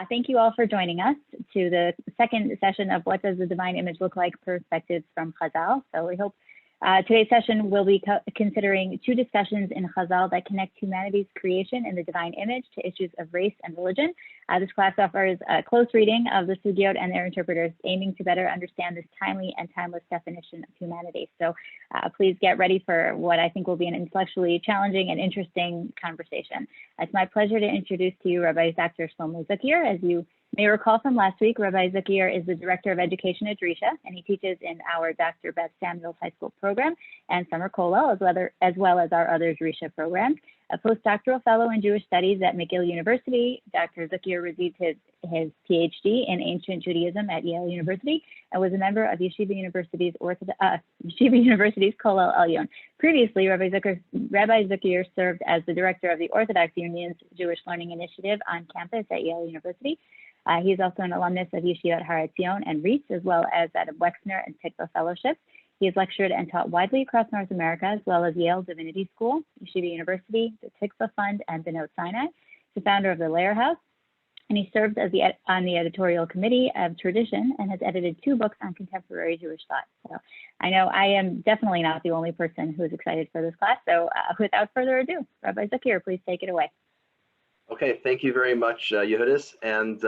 Thank you all for joining us to the second session of What Does the Divine Image Look Like? Perspectives from Chazal. So we hope today's session will be considering two discussions in Chazal that connect humanity's creation and the divine image to issues of race and religion. This class offers a close reading of the sugyot and their interpreters, aiming to better understand this timely and timeless definition of humanity. So please get ready for what I think will be an intellectually challenging and interesting conversation. It's my pleasure to introduce to you Rabbi Dr. Shlomo Zuckier. As you may recall from last week, Rabbi Zuckier is the Director of Education at Risha, and he teaches in our Dr. Beth Samuels High School program and Summer Kollel, as well as our others Risha programs. A postdoctoral fellow in Jewish Studies at McGill University, Dr. Zuckier received his PhD in Ancient Judaism at Yale University and was a member of Yeshiva University's Kollel Elyon. Previously, Rabbi Zuckier served as the director of the Orthodox Union's Jewish Learning Initiative on campus at Yale University. He is also an alumnus of Yeshivat Har Etzion and REITs, as well as that of Wexner and Tikva Fellowships. He has lectured and taught widely across North America, as well as Yale Divinity School, Yeshiva University, the Tikva Fund, and Benot Sinai. He's the founder of the Lair House, and he serves as on the editorial committee of Tradition and has edited 2 books on contemporary Jewish thought. So I know I am definitely not the only person who is excited for this class. So without further ado, Rabbi Zuckier, please take it away. Okay, thank you very much, Yehudis, and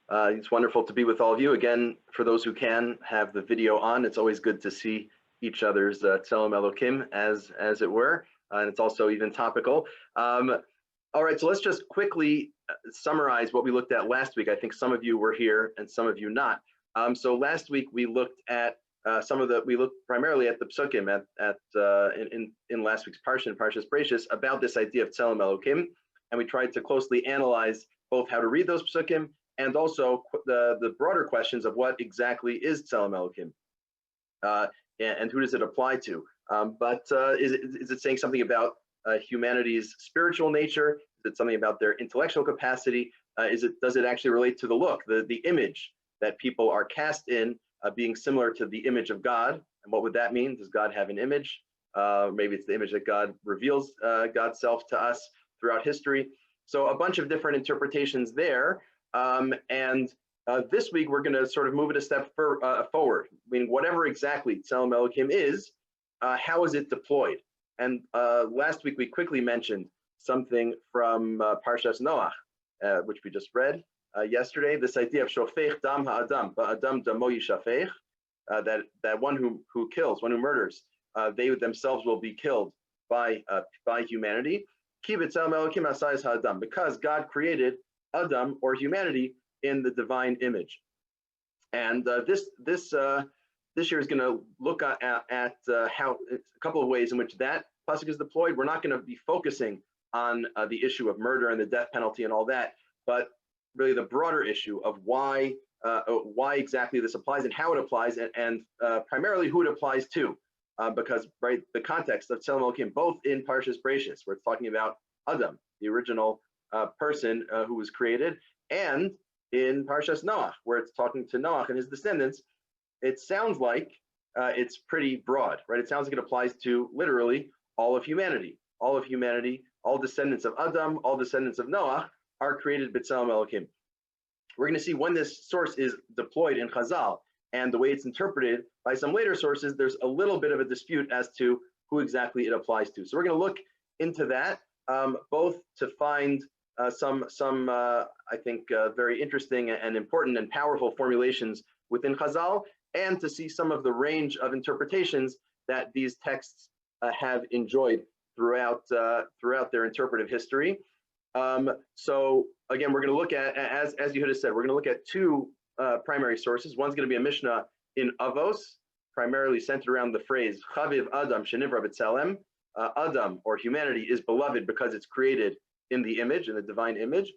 it's wonderful to be with all of you. Again, for those who can have the video on, it's always good to see each other's Tzelem Elokim, as it were, and it's also even topical. All right, so let's just quickly summarize what we looked at last week. I think some of you were here and some of you not. So last week we looked at we looked primarily at the psukim in last week's parsha, in Parshas Bereishis, about this idea of Tzelem Elokim, and we tried to closely analyze both how to read those psukim and also the broader questions of what exactly is Tzelem Elokim, and who does it apply to? Is it saying something about humanity's spiritual nature? Is it something about their intellectual capacity? Does it actually relate to the look, the image that people are cast in, being similar to the image of God? And what would that mean? Does God have an image? Maybe it's the image that God reveals God's self to us throughout history. So a bunch of different interpretations there. This week we're going to sort of move it a step forward. Meaning whatever exactly Tzelem Elokim is, how is it deployed? And last week we quickly mentioned something from Parshas Noach, which we just read yesterday. This idea of shofech dam ha'adam, ba'adam damo yishafech, that one who kills, one who murders, they themselves will be killed by humanity. Ki b'tzelem Elokim asayis ha'adam, because God created Adam, or humanity, in the divine image. And this year is going to look at how a couple of ways in which that pasuk is deployed. We're not going to be focusing on the issue of murder and the death penalty and all that, but really the broader issue of why exactly this applies and how it applies, and primarily who it applies to, because the context of Tzelem Elokim, both in Parshas Bereishis, where it's talking about Adam, the original person who was created, and in Parshas Noach, where it's talking to Noach and his descendants, it sounds like it's pretty broad, right? It sounds like it applies to literally all of humanity. All of humanity, all descendants of Adam, all descendants of Noach are created b'tzelem Elokim. We're going to see when this source is deployed in Chazal and the way it's interpreted by some later sources. There's a little bit of a dispute as to who exactly it applies to. So we're going to look into that, both to find some I think very interesting and important and powerful formulations within Chazal, and to see some of the range of interpretations that these texts have enjoyed throughout their interpretive history. So again, we're going to look at, as Yehuda said, we're going to look at 2 primary sources. One's going to be a Mishnah in Avos, primarily centered around the phrase Chaviv Adam Shenivra B'Tzelem. Adam, or humanity, is beloved because it's created in the image, in the divine image.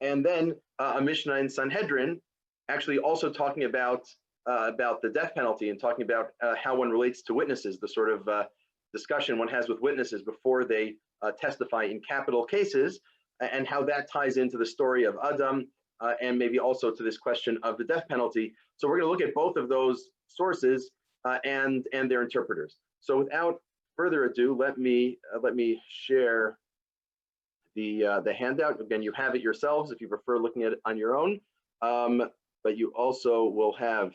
And then a Mishnah in Sanhedrin, actually also talking about the death penalty and talking about how one relates to witnesses, the sort of discussion one has with witnesses before they testify in capital cases, and how that ties into the story of Adam, and maybe also to this question of the death penalty. So we're going to look at both of those sources and their interpreters. So without further ado, let me share the handout. Again, you have it yourselves if you prefer looking at it on your own, but you also will have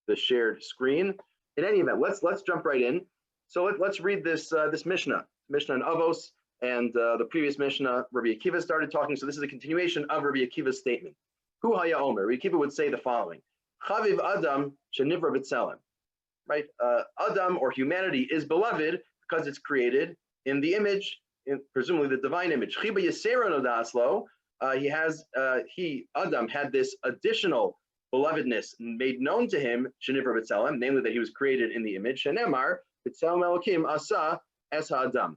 the shared screen. In any event, let's jump right in. So let's read this Mishnah in Avos, and the previous Mishnah, Rabbi Akiva started talking. So this is a continuation of Rabbi Akiva's statement. Hu haya omer. Rabbi Akiva would say the following: Chaviv Adam shenivra b'tzelem. Right, Adam or humanity is beloved because it's created in the image, presumably the divine image. Chiba yisera nodaslo. Adam had this additional belovedness made known to him, shenivra b'tzelem, namely that he was created in the image. Shenemar b'tzelem elokim asa es ha'adam.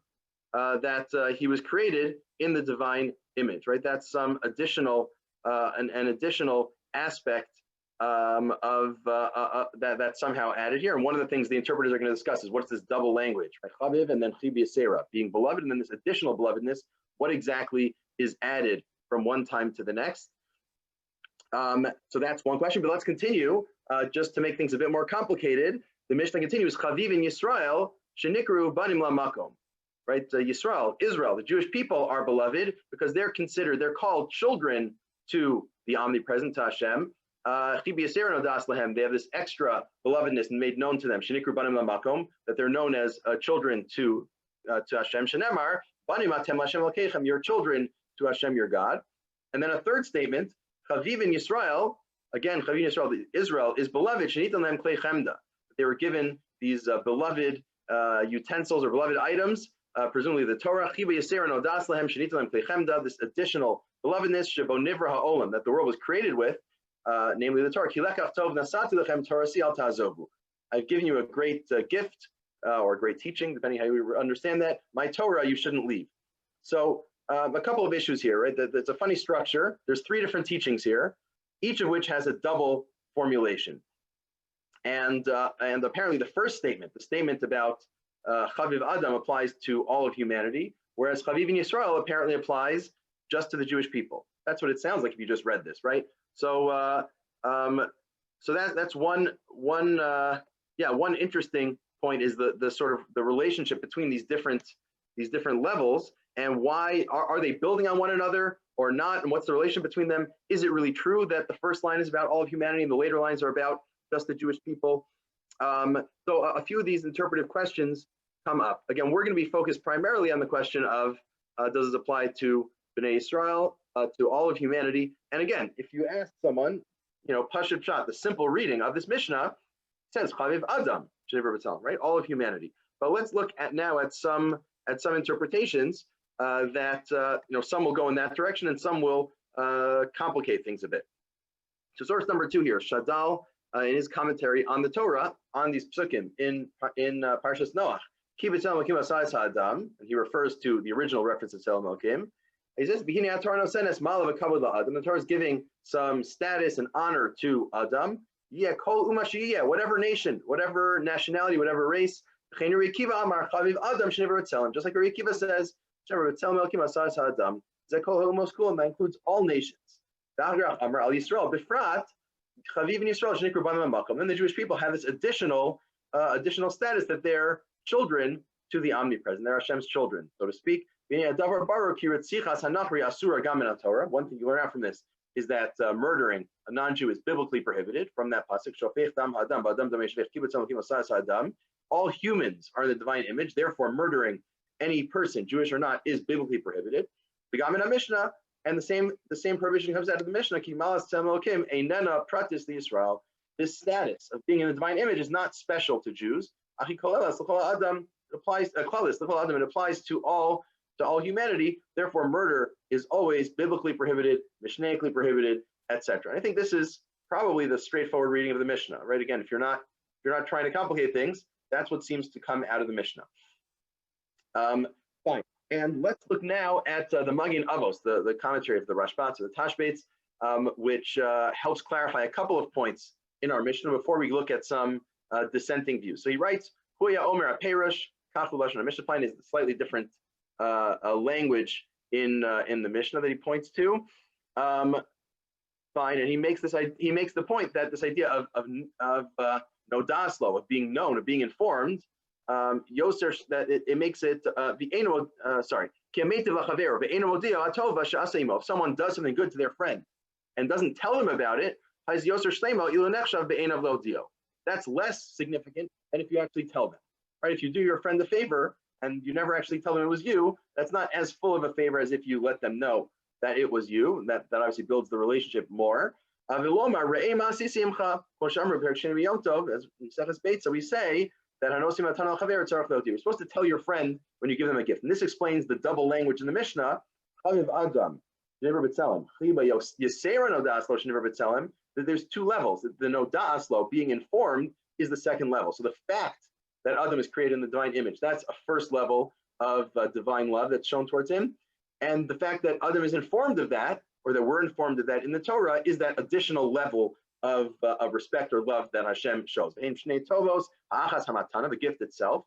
That he was created in the divine image. Right, that's some additional an additional aspect that's somehow added here. And one of the things the interpreters are going to discuss is what's this double language, right? Chaviv and then chibi yisera, being beloved, and then this additional belovedness. What exactly is added from one time to the next? So that's one question, but let's continue just to make things a bit more complicated. The Mishnah continues, Chaviv in Yisrael, shenikru banim lamakom. Right, Israel, the Jewish people are beloved because they're called children to the omnipresent, to Hashem. They have this extra belovedness made known to them, that they're known as children to Hashem. Shenemar, your children to Hashem, your God. And then a third statement, Chaviv in Yisrael, again, Chaviv in Yisrael, Israel is beloved. They were given these beloved utensils or beloved items, presumably the Torah. This additional belovedness, that the world was created with. Namely the Torah. I've given you a great gift or a great teaching, depending how you understand that. My Torah you shouldn't leave. So a couple of issues here, right? That's a funny structure. There's three different teachings here, each of which has a double formulation. And apparently the first statement, the statement about Chaviv Adam, applies to all of humanity, whereas Chaviv in Yisrael apparently applies just to the Jewish people. That's what it sounds like if you just read this, right? So that's one interesting point is the sort of the relationship between these different levels, and why are they building on one another or not, and what's the relation between them? Is it really true that the first line is about all of humanity and the later lines are about just the Jewish people? So a few of these interpretive questions come up. Again, we're going to be focused primarily on the question of does this apply to Bnei Israel, to all of humanity? And again, if you ask someone, Pashut Pshat, the simple reading of this Mishnah says Chaviv Adam, right? All of humanity. But let's look at some interpretations that some will go in that direction and some will complicate things a bit. So source number 2 here, Chazal, in his commentary on the Torah, on these psukim in Parshas Noach, and he refers to the original reference to Tzelem Elokim. He says, the Torah is giving some status and honor to Adam. Whatever nation, whatever nationality, whatever race. Just like Rabbi Akiva says, that includes all nations. Then the Jewish people have this additional status that they're children to the omnipresent. They're Hashem's children, so to speak. One thing you learn out from this is that murdering a non-Jew is biblically prohibited from that pasuk. All humans are in the divine image, therefore murdering any person, Jewish or not, is biblically prohibited. And the same prohibition comes out of the Mishnah. This status of being in the divine image is not special to Jews. It applies to all humanity. Therefore, murder is always biblically prohibited, mishnaically prohibited, etc. And I think this is probably the straightforward reading of the Mishnah, right? Again, if you're not trying to complicate things, that's what seems to come out of the Mishnah. Fine. And let's look now at the Magin Avos, the commentary of the Rashbats or the Tashbates, which helps clarify a couple of points in our Mishnah before we look at some dissenting views. So he writes, Huya Omer Aperush, Kachu Lashon Mishnah Plain is a slightly different language in the Mishnah that he points to. Fine, and he makes the point that this idea of nodaslo, of being known, of being informed, Yoser, that it makes it if someone does something good to their friend and doesn't tell them about it, that's less significant than if you actually tell them. Right? If you do your friend a favor and you never actually tell them it was you, that's not as full of a favor as if you let them know that it was you. That obviously builds the relationship more. So we say that you're supposed to tell your friend when you give them a gift. And this explains the double language in the Mishnah. That there's two levels. The noda'aslo, being informed, is the second level. So the fact that Adam is created in the divine image, that's a first level of divine love that's shown towards him. And the fact that Adam is informed of that, or that we're informed of that in the Torah, is that additional level of respect or love that Hashem shows. The gift itself.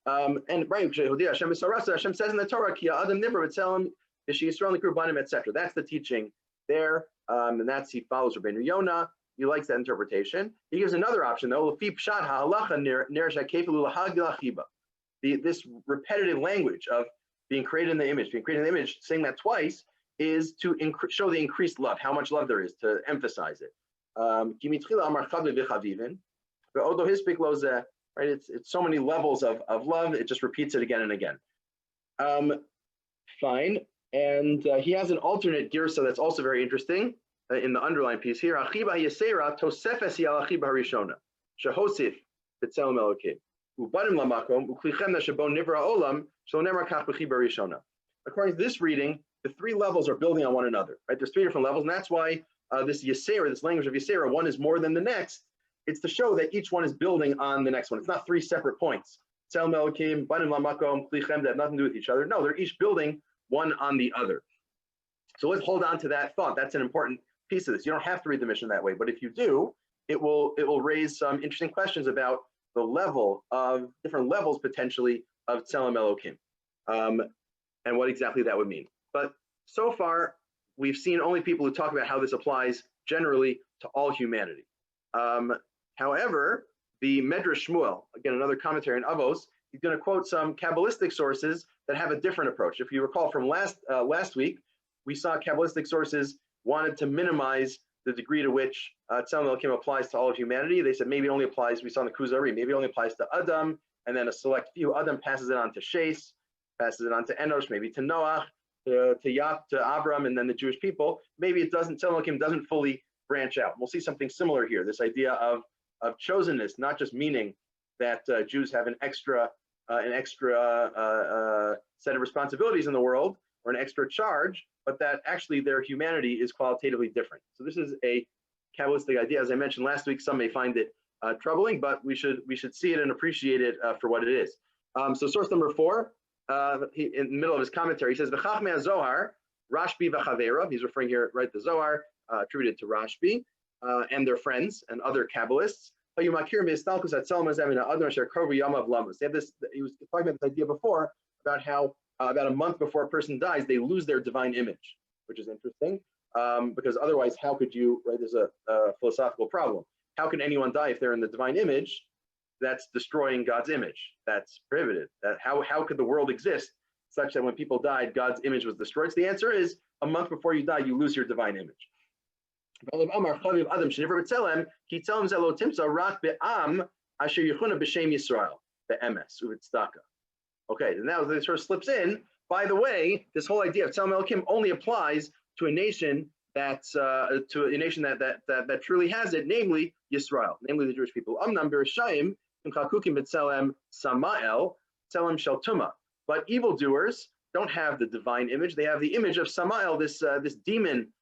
And right, Hashem says in the Torah, etc. That's the teaching there, and that's he follows Rabbi Yonah. He likes that interpretation. He gives another option though. This repetitive language of being created in the image, saying that twice is to show the increased love, how much love there is, to emphasize it. Right? It's so many levels of love, it just repeats it again and again. Fine. And he has an alternate girsa that's also very interesting in the underlying piece here. According to this reading, the three levels are building on one another. Right? There's three different levels, and that's why this Yesera, this language of Yesera, one is more than the next. It's to show that each one is building on the next one. It's not three separate points. That have nothing to do with each other. No, they're each building one on the other. So let's hold on to that thought. That's an important piece of this. You don't have to read the Mishnah that way, but if you do, it will raise some interesting questions about the level of different levels potentially of Tzelem Elokim, and what exactly that would mean. But so far, we've seen only people who talk about how this applies generally to all humanity. However, the Medrash Shmuel, again, another commentary on Avos, he's going to quote some Kabbalistic sources that have a different approach. If you recall from last week, we saw Kabbalistic sources wanted to minimize the degree to which Tzelem Elokim applies to all of humanity. They said maybe it only applies, we saw in the Kuzari, maybe it only applies to Adam, and then a select few. Adam passes it on to Shes, passes it on to Enosh, maybe to Noach, to Avram, and then the Jewish people. Maybe it doesn't, Tzelem Elokim doesn't fully branch out. We'll see something similar here, this idea of chosenness, not just meaning that Jews have an extra set of responsibilities in the world, or an extra charge, but that actually their humanity is qualitatively different. So this is a Kabbalistic idea. As I mentioned last week, some may find it troubling, but we should see it and appreciate it for what it is. So source number 4, in the middle of his commentary, he says, "V'chachmei Zohar, Rashbi v'chaveirav." He's referring here, right, the Zohar, attributed to Rashbi and their friends and other Kabbalists. They have this. He was talking about this idea before about how about a month before a person dies, they lose their divine image, which is interesting because otherwise, how could you? Right, there's a philosophical problem. How can anyone die if they're in the divine image? That's destroying God's image. That's prohibited. How could the world exist such that when people died, God's image was destroyed? So the answer is a month before you die, you lose your divine image. Okay, now the sort of slips in. By the way, this whole idea of Tzelem Elokim only applies to a nation that truly has it, namely Yisrael, namely the Jewish people. But evildoers don't have the divine image; they have the image of Samael, this demon.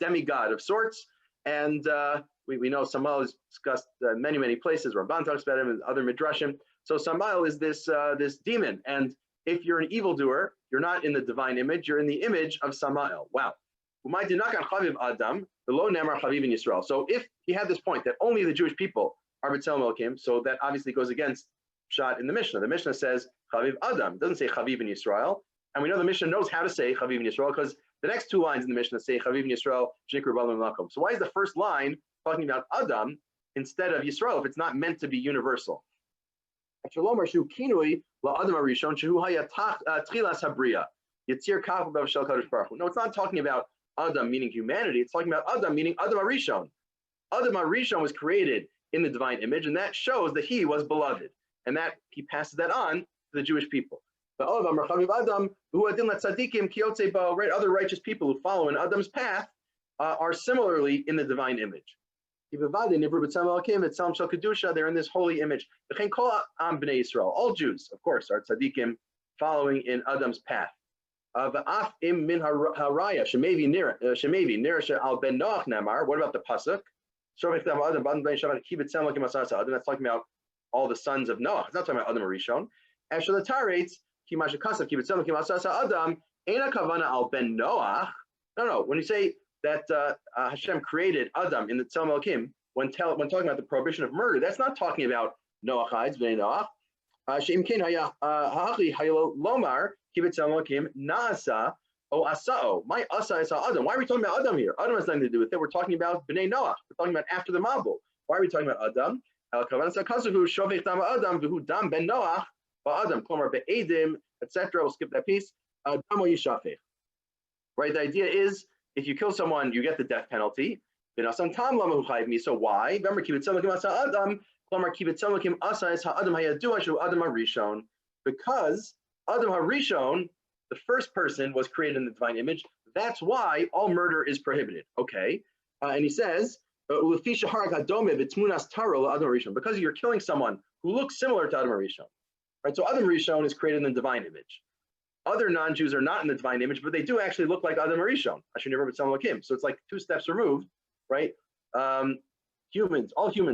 Demigod of sorts, and we know Samael is discussed in many places. Ramban talks about him and other midrashim. So Samael is this demon, and if you're an evildoer, you're not in the divine image; you're in the image of Samael. Wow. So if he had this point that only the Jewish people are B'Tzelem Elokim, so that obviously goes against Pshat in the Mishnah. The Mishnah says Chaviv Adam, it doesn't say Chaviv in Yisrael, and we know the Mishnah knows how to say Chaviv in Yisrael because The next two lines in the Mishnah say Chaviv Yisrael Shikru Balam Lakom. So why is the first line talking about Adam instead of Yisrael if it's not meant to be universal? Shlomo Shu Kinui La Adam Arishon Shehu Haya Tchilas Habriya Yitzir Kav Shel Kadosh Baruch Hu. No, it's not talking about Adam meaning humanity. It's talking about Adam meaning Adam Arishon. Adam Arishon was created in the divine image, and that shows that he was beloved, and that he passes that on to the Jewish people. But Adam, right? Other righteous people who follow in Adam's path are similarly in the divine image. They're in this holy image. All Jews, of course, are tzaddikim following in Adam's path. What about the pasuk? That's talking about all the sons of Noah. It's not talking about Adam Arishon. No. When you say that Hashem created Adam in the Tzelem Elokim, when talking about the prohibition of murder, that's not talking about Noachides, Bnei Noach. My asa is Adam. Why are we talking about Adam here? Adam has nothing to do with it. We're talking about Bnei Noach. We're talking about after the Mabul. Why are we talking about Adam? Etc. We'll skip that piece. Right? The idea is if you kill someone, you get the death penalty. So why? Remember, because Adam HaRishon, the first person, was created in the divine image. That's why all murder is prohibited. Okay. And he says, because you're killing someone who looks similar to Adam HaRishon. Right? So Adam HaRishon is created in the divine image. Other non-Jews are not in the divine image, but they do actually look like Adam HaRishon. So it's like two steps removed, right? All humans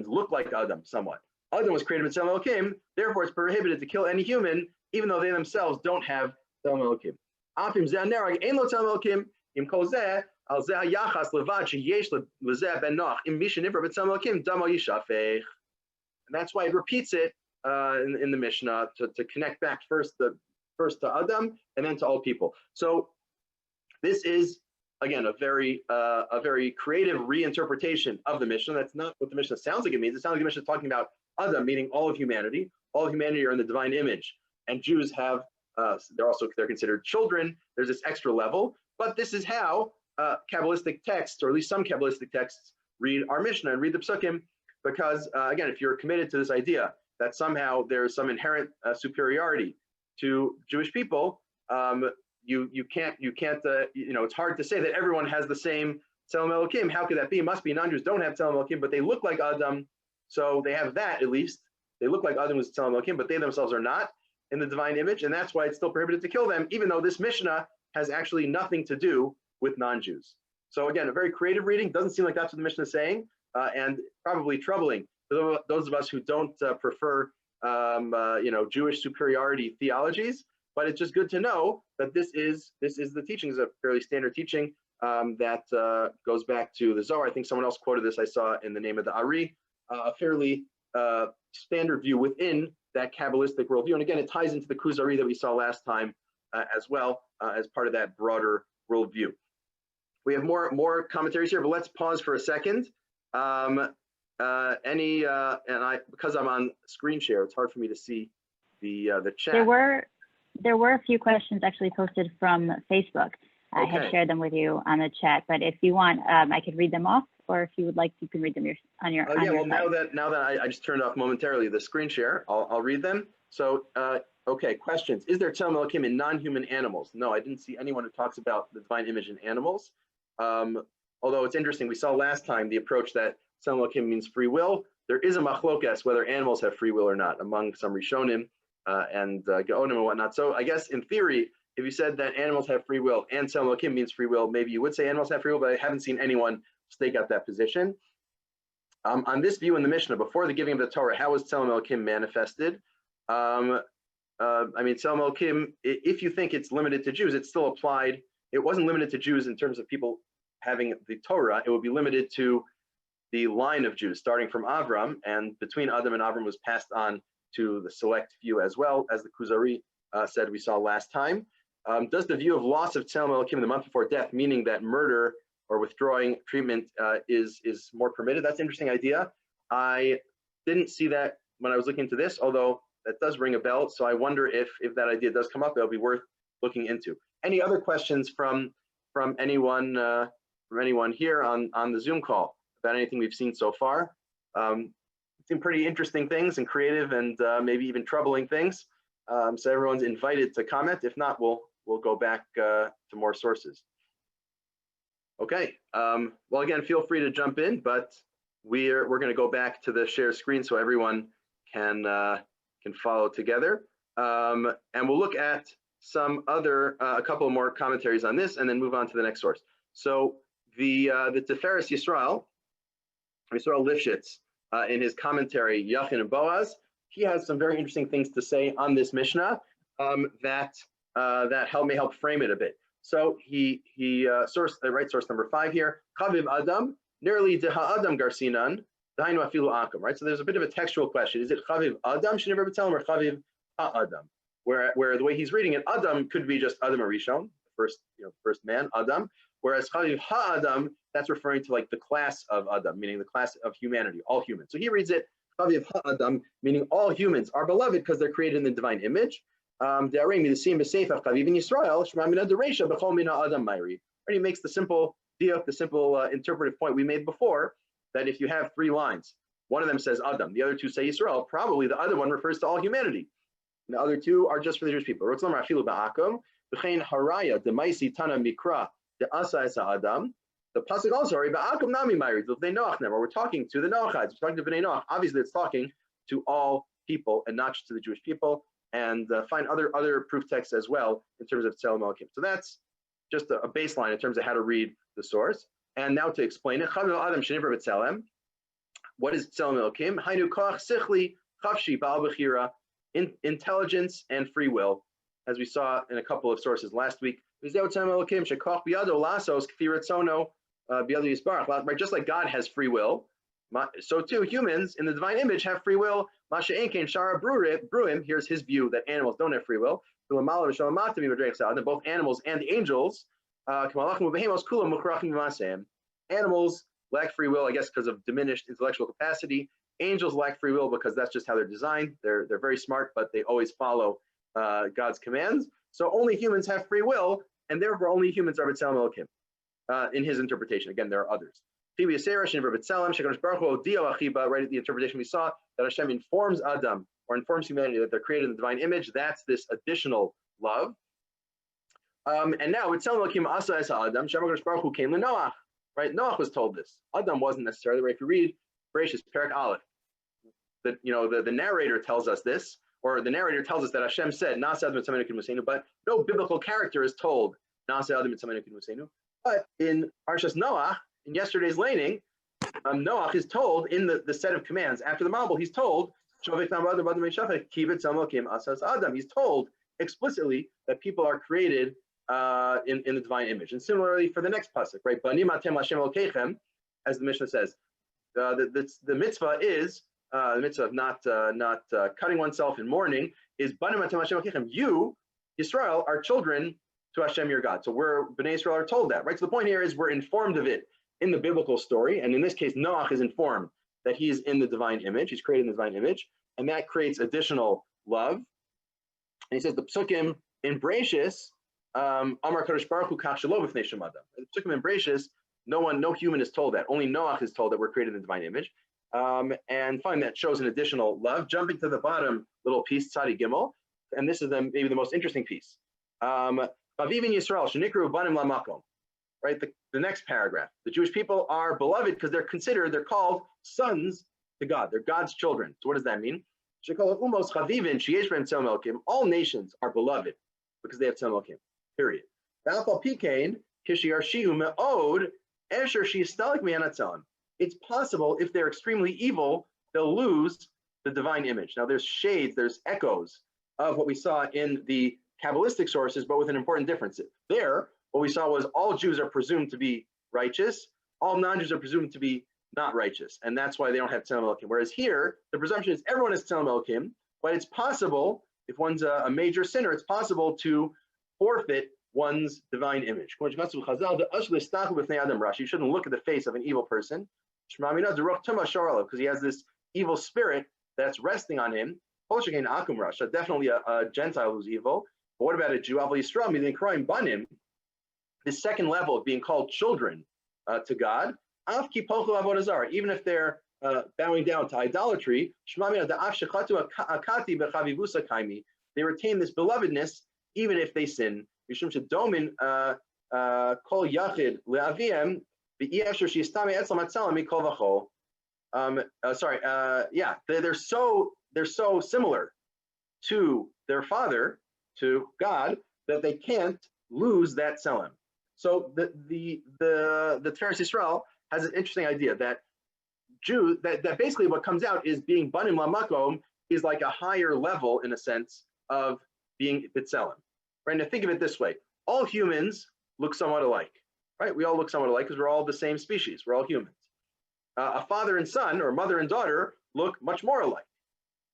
look like Adam somewhat. Adam was created in Tzelem Elokim, therefore it's prohibited to kill any human, even though they themselves don't have Tzelem Elokim. And that's why it repeats it in the Mishnah to connect back first to Adam and then to all people. So this is, again, a very creative reinterpretation of the Mishnah. That's not what the Mishnah sounds like it means. It sounds like the Mishnah is talking about Adam, meaning all of humanity. All of humanity are in the divine image, and Jews have they're considered children. There's this extra level, but this is how Kabbalistic texts, or at least some Kabbalistic texts, read our Mishnah and read the Psukim, because again, if you're committed to this idea that somehow there's some inherent superiority to Jewish people, you can't it's hard to say that everyone has the same Tzelem Elokim. How could that be? It must be non-Jews don't have Tzelem Elokim, but they look like Adam, so they have that at least. They look like Adam was Tzelem Elokim, but they themselves are not in the divine image, and that's why it's still prohibited to kill them, even though this Mishnah has actually nothing to do with non-Jews. So again, a very creative reading. Doesn't seem like that's what the Mishnah is saying, and probably troubling for those of us who don't prefer Jewish superiority theologies. But it's just good to know that this is the teaching. Is a fairly standard teaching that goes back to the Zohar. I think someone else quoted this. I saw in the name of the Ari, a fairly standard view within that Kabbalistic worldview. And again, it ties into the Kuzari that we saw last time as well, as part of that broader worldview. We have more commentaries here, but let's pause for a second. Because I'm on screen share, it's hard for me to see the chat. There were a few questions actually posted from Facebook. I had shared them with you on the chat, but if you want, I could read them off, or if you would like, you can read them on your well, side. now that I just turned off momentarily the screen share, I'll read them. So, questions. Is there Tzelem Elokim in non-human animals? No, I didn't see anyone who talks about the divine image in animals. Although it's interesting, we saw last time the approach that Tzelem Elokim means free will. There is a machlokas whether animals have free will or not among some Rishonim and Gaonim and whatnot. So I guess in theory, if you said that animals have free will and Tzelem Elokim means free will, maybe you would say animals have free will, but I haven't seen anyone stake out that position. On this view in the Mishnah, before the giving of the Torah, how was Tzelem Elokim manifested? Tzelem Elokim, if you think it's limited to Jews, it's still applied. It wasn't limited to Jews in terms of people having the Torah. It would be limited to the line of Jews, starting from Avram, and between Adam and Avram was passed on to the select few as well, as the Kuzari said we saw last time. Does the view of loss of Tzelem Elokim in the month before death, meaning that murder or withdrawing treatment is more permitted? That's an interesting idea. I didn't see that when I was looking into this, although that does ring a bell. So I wonder if that idea does come up, it'll be worth looking into. Any other questions from anyone here on the Zoom call about anything we've seen so far? Some pretty interesting things and creative and maybe even troubling things. So everyone's invited to comment. If not, we'll go back to more sources. Okay. Well, again, feel free to jump in, but we're going to go back to the share screen so everyone can follow together. And we'll look at some other a couple more commentaries on this, and then move on to the next source. So the Tiferes Yisrael Lifshitz, in his commentary Yachin and Boaz, he has some very interesting things to say on this Mishnah that may help frame it a bit. So he source number 5 here. Chaviv Adam nearly deha Adam garsinan dahainu afilu akum. Right. So there's a bit of a textual question. Is it Chaviv Adam sheniver b'tzelem or Chaviv ha Adam? Where the way he's reading it, Adam could be just Adam Arishon, first man, Adam. Whereas Chaviv ha Adam, that's referring to like the class of Adam, meaning the class of humanity, all humans. So he reads it Chaviv ha Adam, meaning all humans are beloved because they're created in the divine image. And he makes the simple interpretive point we made before, that if you have 3 lines, one of them says Adam, the other 2 say Yisrael, probably the other one refers to all humanity. And the other 2 are just for the Jewish people. The pasuk also, we're talking to the Noachites, we're talking to Bnei Noach. Obviously, it's talking to all people and not just to the Jewish people. And find other proof texts as well in terms of Tzelem Elokim. So that's just a baseline in terms of how to read the source. And now to explain it, what is Tzelem Elokim? Hainu koach sichli chafshi ba'al b'chira, intelligence and free will, as we saw in a couple of sources last week. Right, just like God has free will, so too humans in the divine image have free will. Here's his view that animals don't have free will. Both animals and the angels, animals lack free will, I guess, because of diminished intellectual capacity. Angels lack free will because that's just how they're designed. They're very smart, but they always follow God's commands. So only humans have free will, and therefore only humans are B'Tselem Elokim, in his interpretation. Again, there are others. Right, the interpretation we saw, that Hashem informs Adam or informs humanity that they're created in the divine image. That's this additional love. And now with Tzelem Elokim asa es Adam, Shemar Baruch Hu came to Noach. Right, Noach was told this. Adam wasn't necessarily. Right, if you read Bereshis Perek Aleph, the narrator tells us this, or the narrator tells us that Hashem said Nasa Adam Mitzamenu Kin Musenu, but no biblical character is told Nasa Adam Mitzamenu Kin Musenu. But in Parshas Noach, in yesterday's laning, Noach is told in the set of commands after the Mabul, he's told he's told explicitly that people are created in the divine image. And similarly for the next pasuk, right? As the Mishnah says, the mitzvah is the mitzvah of not cutting oneself in mourning is you, Yisrael, are children to Hashem your God. So Bnei Israel are told that, right? So the point here is we're informed of it in the biblical story, and in this case, Noach is informed that he's in the divine image, he's created in the divine image, and that creates additional love. And he says the psukim in Bereshis, Amar Kadosh Baruch Hu kach shelo b'fnei Shem Adam. The psukim in Bereshis, no human is told that. Only Noach is told that we're created in the divine image. And finally, that shows an additional love. Jumping to the bottom little piece, Tzadi Gimel, and this is maybe the most interesting piece. Vavivin Yisrael shenikru banim lamakom. Right, the next paragraph. The Jewish people are beloved because they're called sons to God. They're God's children. So what does that mean? All nations are beloved because they have Tzelem Elokim. Period. It's possible if they're extremely evil, they'll lose the divine image. Now there's shades, there's echoes of what we saw in the Kabbalistic sources, but with an important difference. There, what we saw was all Jews are presumed to be righteous, all non-Jews are presumed to be not righteous, and that's why they don't have Tzelem Elokim. Whereas here, the presumption is everyone has Tzelem Elokim, but it's possible, if one's a major sinner, it's possible to forfeit one's divine image. You shouldn't look at the face of an evil person because he has this evil spirit that's resting on him. Definitely a Gentile who's evil. But what about a Jew? This second level of being called children to God, even if they're bowing down to idolatry, they retain this belovedness even if they sin. They're so similar to their father, to God, that they can't lose that tselem. So the Torah Yisrael has an interesting idea that that basically what comes out is being banim lamakom is like a higher level in a sense of being bitzelem. Right? Now think of it this way: all humans look somewhat alike, right? We all look somewhat alike because we're all the same species. We're all humans. A father and son, or mother and daughter, look much more alike,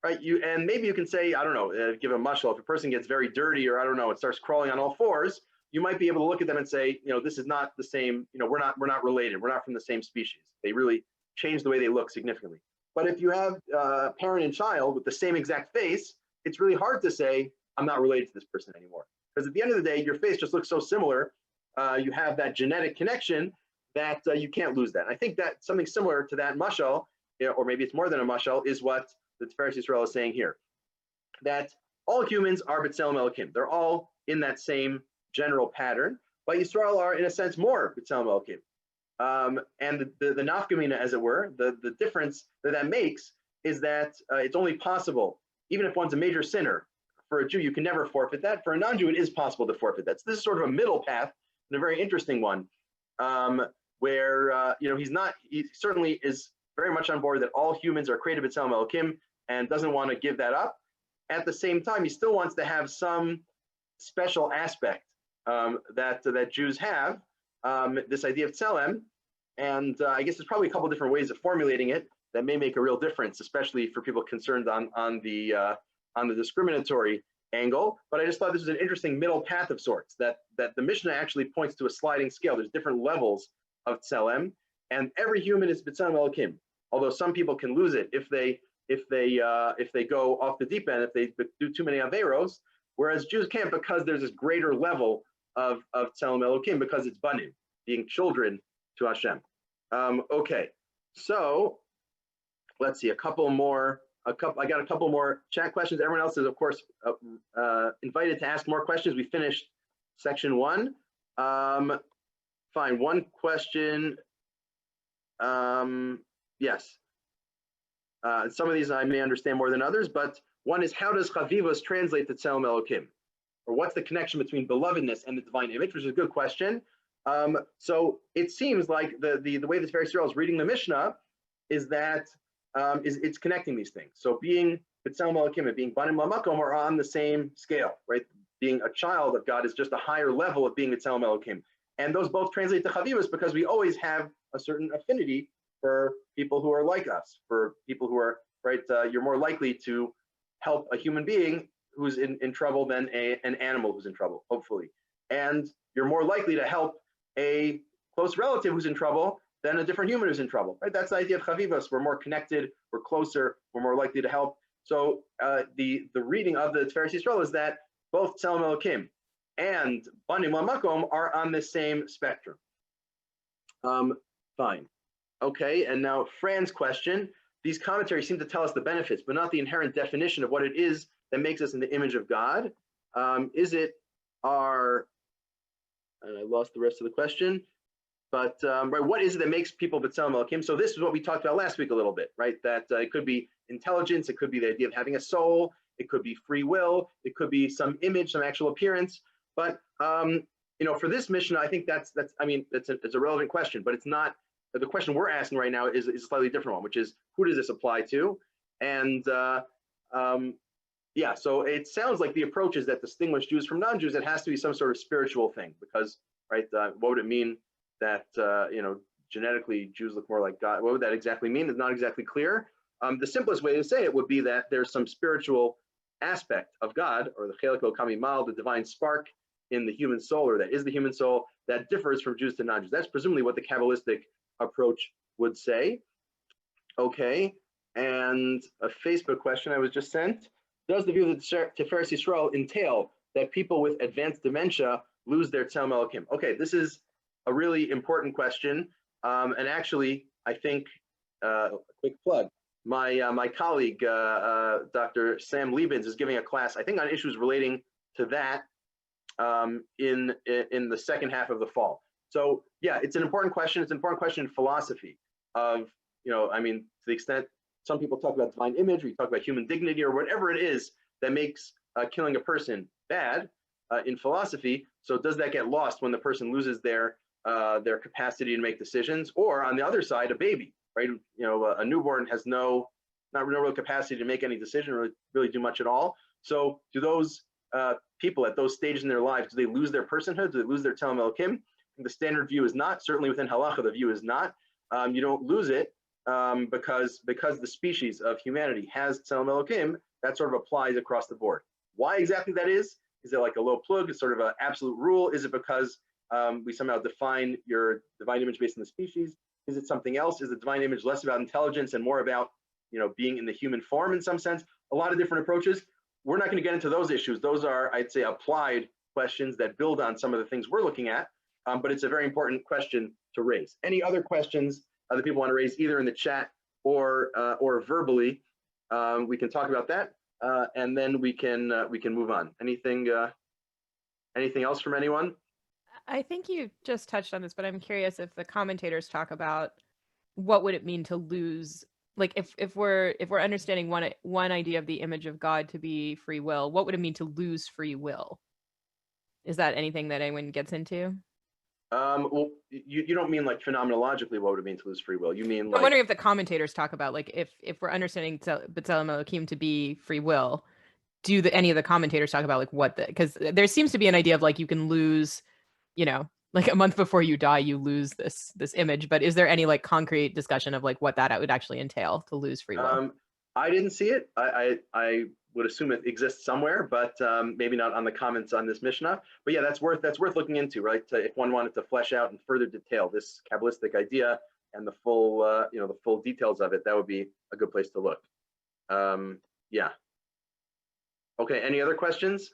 right? And maybe you can say, I don't know, give a mashal. If a person gets very dirty, or I don't know, it starts crawling on all fours, you might be able to look at them and say, this is not the same. We're not related. We're not from the same species. They really change the way they look significantly. But if you have a parent and child with the same exact face, it's really hard to say, I'm not related to this person anymore. Because at the end of the day, your face just looks so similar. You have that genetic connection that you can't lose that. And I think that something similar to that mashal, or maybe it's more than a mashal, is what the Torah Yisrael is saying here. That all humans are b'tselem Elokim. They're all in that same general pattern, but Yisrael are, in a sense, more b'tselem Elokim. And the nafkamina, as it were, the difference that makes is that it's only possible, even if one's a major sinner. For a Jew, you can never forfeit that. For a non-Jew, it is possible to forfeit that. So this is sort of a middle path, and a very interesting one, where he certainly is very much on board that all humans are created b'tselem Elokim and doesn't want to give that up. At the same time, he still wants to have some special aspect that Jews have, this idea of tselem, and I guess there's probably a couple different ways of formulating it that may make a real difference, especially for people concerned on the discriminatory angle. But I just thought this was an interesting middle path of sorts, that the Mishnah actually points to a sliding scale. There's different levels of tselem, and every human is b'tselem Elokim. Although some people can lose it if they go off the deep end, if they do too many averos, whereas Jews can't, because there's this greater level of tselem Elokim, because it's banim, being children to Hashem. Okay, so let's see, I got a couple more chat questions. Everyone else is, of course, invited to ask more questions. We finished section 1. Fine, one question. Yes. Some of these I may understand more than others, but one is, how does chavivos translate to tselem Elokim? Or what's the connection between belovedness and the divine image, which is a good question. So it seems like the way this very Yisrael is reading the Mishnah is that it's connecting these things. So being b'tselem Elokim and being banim lamakom are on the same scale, right? Being a child of God is just a higher level of being b'tselem Elokim. And those both translate to chavivos because we always have a certain affinity for people who are like us, for people who are, right? You're more likely to help a human being who's in trouble than an animal who's in trouble, hopefully. And you're more likely to help a close relative who's in trouble than a different human who's in trouble, right? That's the idea of chavivos. We're more connected, we're closer, we're more likely to help. So the reading of the Torah Yisrael is that both tselem Elokim and banim lamakom are on the same spectrum. Fine. Okay, and now Fran's question. These commentaries seem to tell us the benefits, but not the inherent definition of what it is that makes us in the image of God. Is it our, and I lost the rest of the question, but right, what is it that makes people b'tselem Elokim? So this is what we talked about last week a little bit, right? That it could be intelligence, it could be the idea of having a soul, it could be free will, it could be some image, some actual appearance. But for this Mishnah, I think that's it's a relevant question, but it's not. The question we're asking right now is a slightly different one, which is, who does this apply to? And yeah, so it sounds like the approach is that distinguish Jews from non-Jews, it has to be some sort of spiritual thing, because, right, what would it mean that, genetically Jews look more like God? What would that exactly mean? It's not exactly clear. The simplest way to say it would be that there's some spiritual aspect of God, or the halakhic kamimal, the divine spark in the human soul, or that is the human soul, that differs from Jews to non-Jews. That's presumably what the Kabbalistic approach would say. Okay, and a Facebook question I was just sent. Does the view of the Tiferes Yisrael entail that people with advanced dementia lose their Tzelem Elokim? Okay, this is a really important question. And actually, I think, a quick plug, my colleague, Dr. Sam Liebens, is giving a class, I think, on issues relating to that in the second half of the fall. So yeah, it's an important question. It's an important question in philosophy of, I mean, to the extent some people talk about divine image, or you talk about human dignity, or whatever it is that makes killing a person bad in philosophy. So does that get lost when the person loses their capacity to make decisions? Or on the other side, a baby, right? A newborn has no real capacity to make any decision or really do much at all. So do those people at those stages in their lives, do they lose their personhood? Do they lose their Tzelem Elokim? The standard view is not. Certainly within halacha, the view is not. You don't lose it because the species of humanity has Tzelem Elokim. That sort of applies across the board. Why exactly that is? Is it like a low plug? Is sort of an absolute rule? Is it because we somehow define your divine image based on the species? Is it something else? Is the divine image less about intelligence and more about being in the human form in some sense? A lot of different approaches. We're not going to get into those issues. Those are, I'd say, applied questions that build on some of the things we're looking at. But it's a very important question to raise. Any other questions that people want to raise, either in the chat or verbally? We can talk about that, and then we can move on. Anything else from anyone? I think you just touched on this, but I'm curious if the commentators talk about what would it mean to lose. Like if we're understanding one idea of the image of God to be free will, what would it mean to lose free will? Is that anything that anyone gets into? Well, you don't mean like phenomenologically what would it mean to lose free will? You mean like, I'm wondering if the commentators talk about, like, if we're understanding B'Tselem Elokim to be free will, do any of the commentators talk about like because there seems to be an idea of like you can lose, like a month before you die, you lose this image. But is there any like concrete discussion of like what that would actually entail to lose free will? I didn't see it. I would assume it exists somewhere, but maybe not on the comments on this Mishnah. But yeah, that's worth looking into, right? If one wanted to flesh out in further detail this Kabbalistic idea and the full details of it, that would be a good place to look. Yeah. Okay. Any other questions?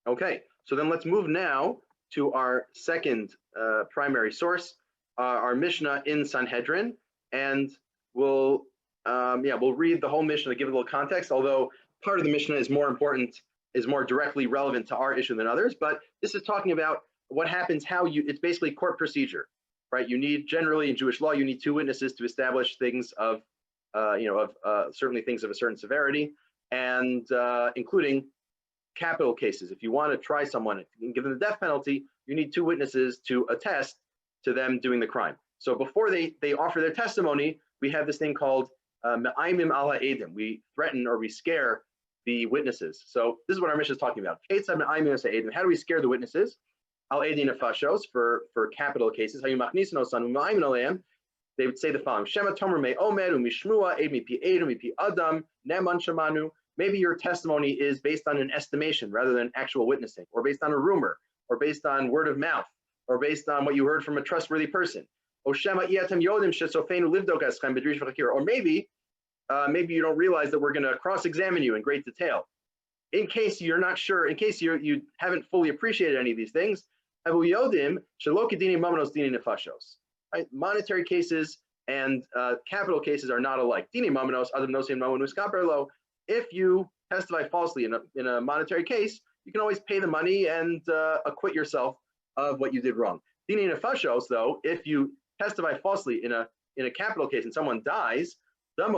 Okay. So then let's move now to our second primary source, our Mishnah in Sanhedrin, and we'll read the whole Mishnah to give it a little context, although part of the Mishnah is more directly relevant to our issue than others. But this is talking about what happens, it's basically court procedure, right? You need, generally in Jewish law, you need two witnesses to establish things of certainly things of a certain severity, and including capital cases. If you want to try someone and give them the death penalty, you need two witnesses to attest to them doing the crime. So before they offer their testimony, we have this thing called me'aimim ala edim. We threaten or we scare the witnesses. So this is what our Mishnah is talking about. How do we scare the witnesses? Al edin nefashos, for capital cases. They would say the following: Shema tomer me omer umishmua ed mipi ed mipi adam neman shamanu. Maybe your testimony is based on an estimation rather than actual witnessing, or based on a rumor, or based on word of mouth, or based on what you heard from a trustworthy person. Or maybe you don't realize that we're going to cross-examine you in great detail. In case you're not sure, in case you haven't fully appreciated any of these things, right? Monetary cases and capital cases are not alike. If you testify falsely in a monetary case, you can always pay the money and acquit yourself of what you did wrong. Dini nefashos, though, if you testify falsely in a capital case and someone dies, that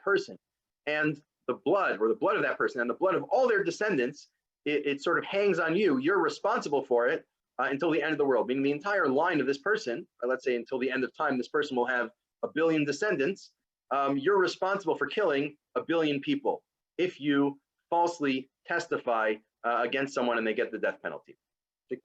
person and the blood of that person and the blood of all their descendants, it sort of hangs on you. You're responsible for it until the end of the world, meaning the entire line of this person, or let's say until the end of time, this person will have 1 billion descendants. You're responsible for killing 1 billion people if you falsely testify against someone and they get the death penalty. This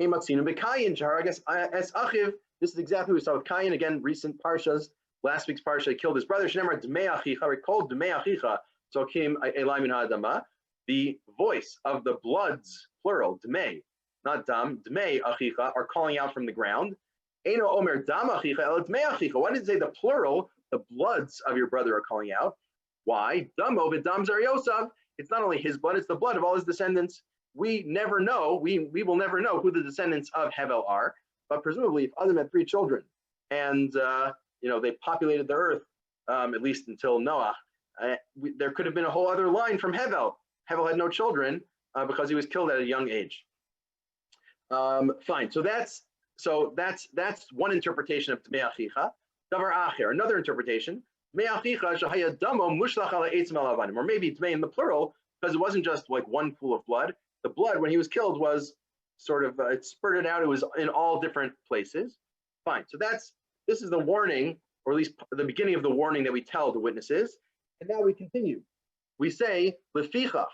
is exactly what we saw with Cain. Again, recent parshas Last week's parsha killed his brother. Shneimar Dmei Achicha, called Dmei Achicha, so came Elai min ha'adama, the voice of the bloods, plural, Dmei, not Dam, Dmei Achicha, are calling out from the ground. Eino Omer Dam Achicha, El Dmei Achicha. Why did it say the plural, the bloods of your brother are calling out? Why? Damo v'dam zar Yosef. It's not only his blood, it's the blood of all his descendants. We never know, we will never know who the descendants of Hevel are, but presumably if Adam had 3 children and they populated the earth, at least until Noah, there could have been a whole other line from Hevel. Hevel had no children because he was killed at a young age. Fine, so that's one interpretation of Dmei Achicha. Davar Acher, another interpretation, Dmei Achicha shahaya damo mushlach ala eitzim alavanim, or maybe Dmei in the plural, because it wasn't just like one pool of blood. The blood, when he was killed, was sort of, it spurted out, it was in all different places. Fine, so this is the warning, or at least the beginning of the warning that we tell the witnesses. And now we continue. We say, Lefichach,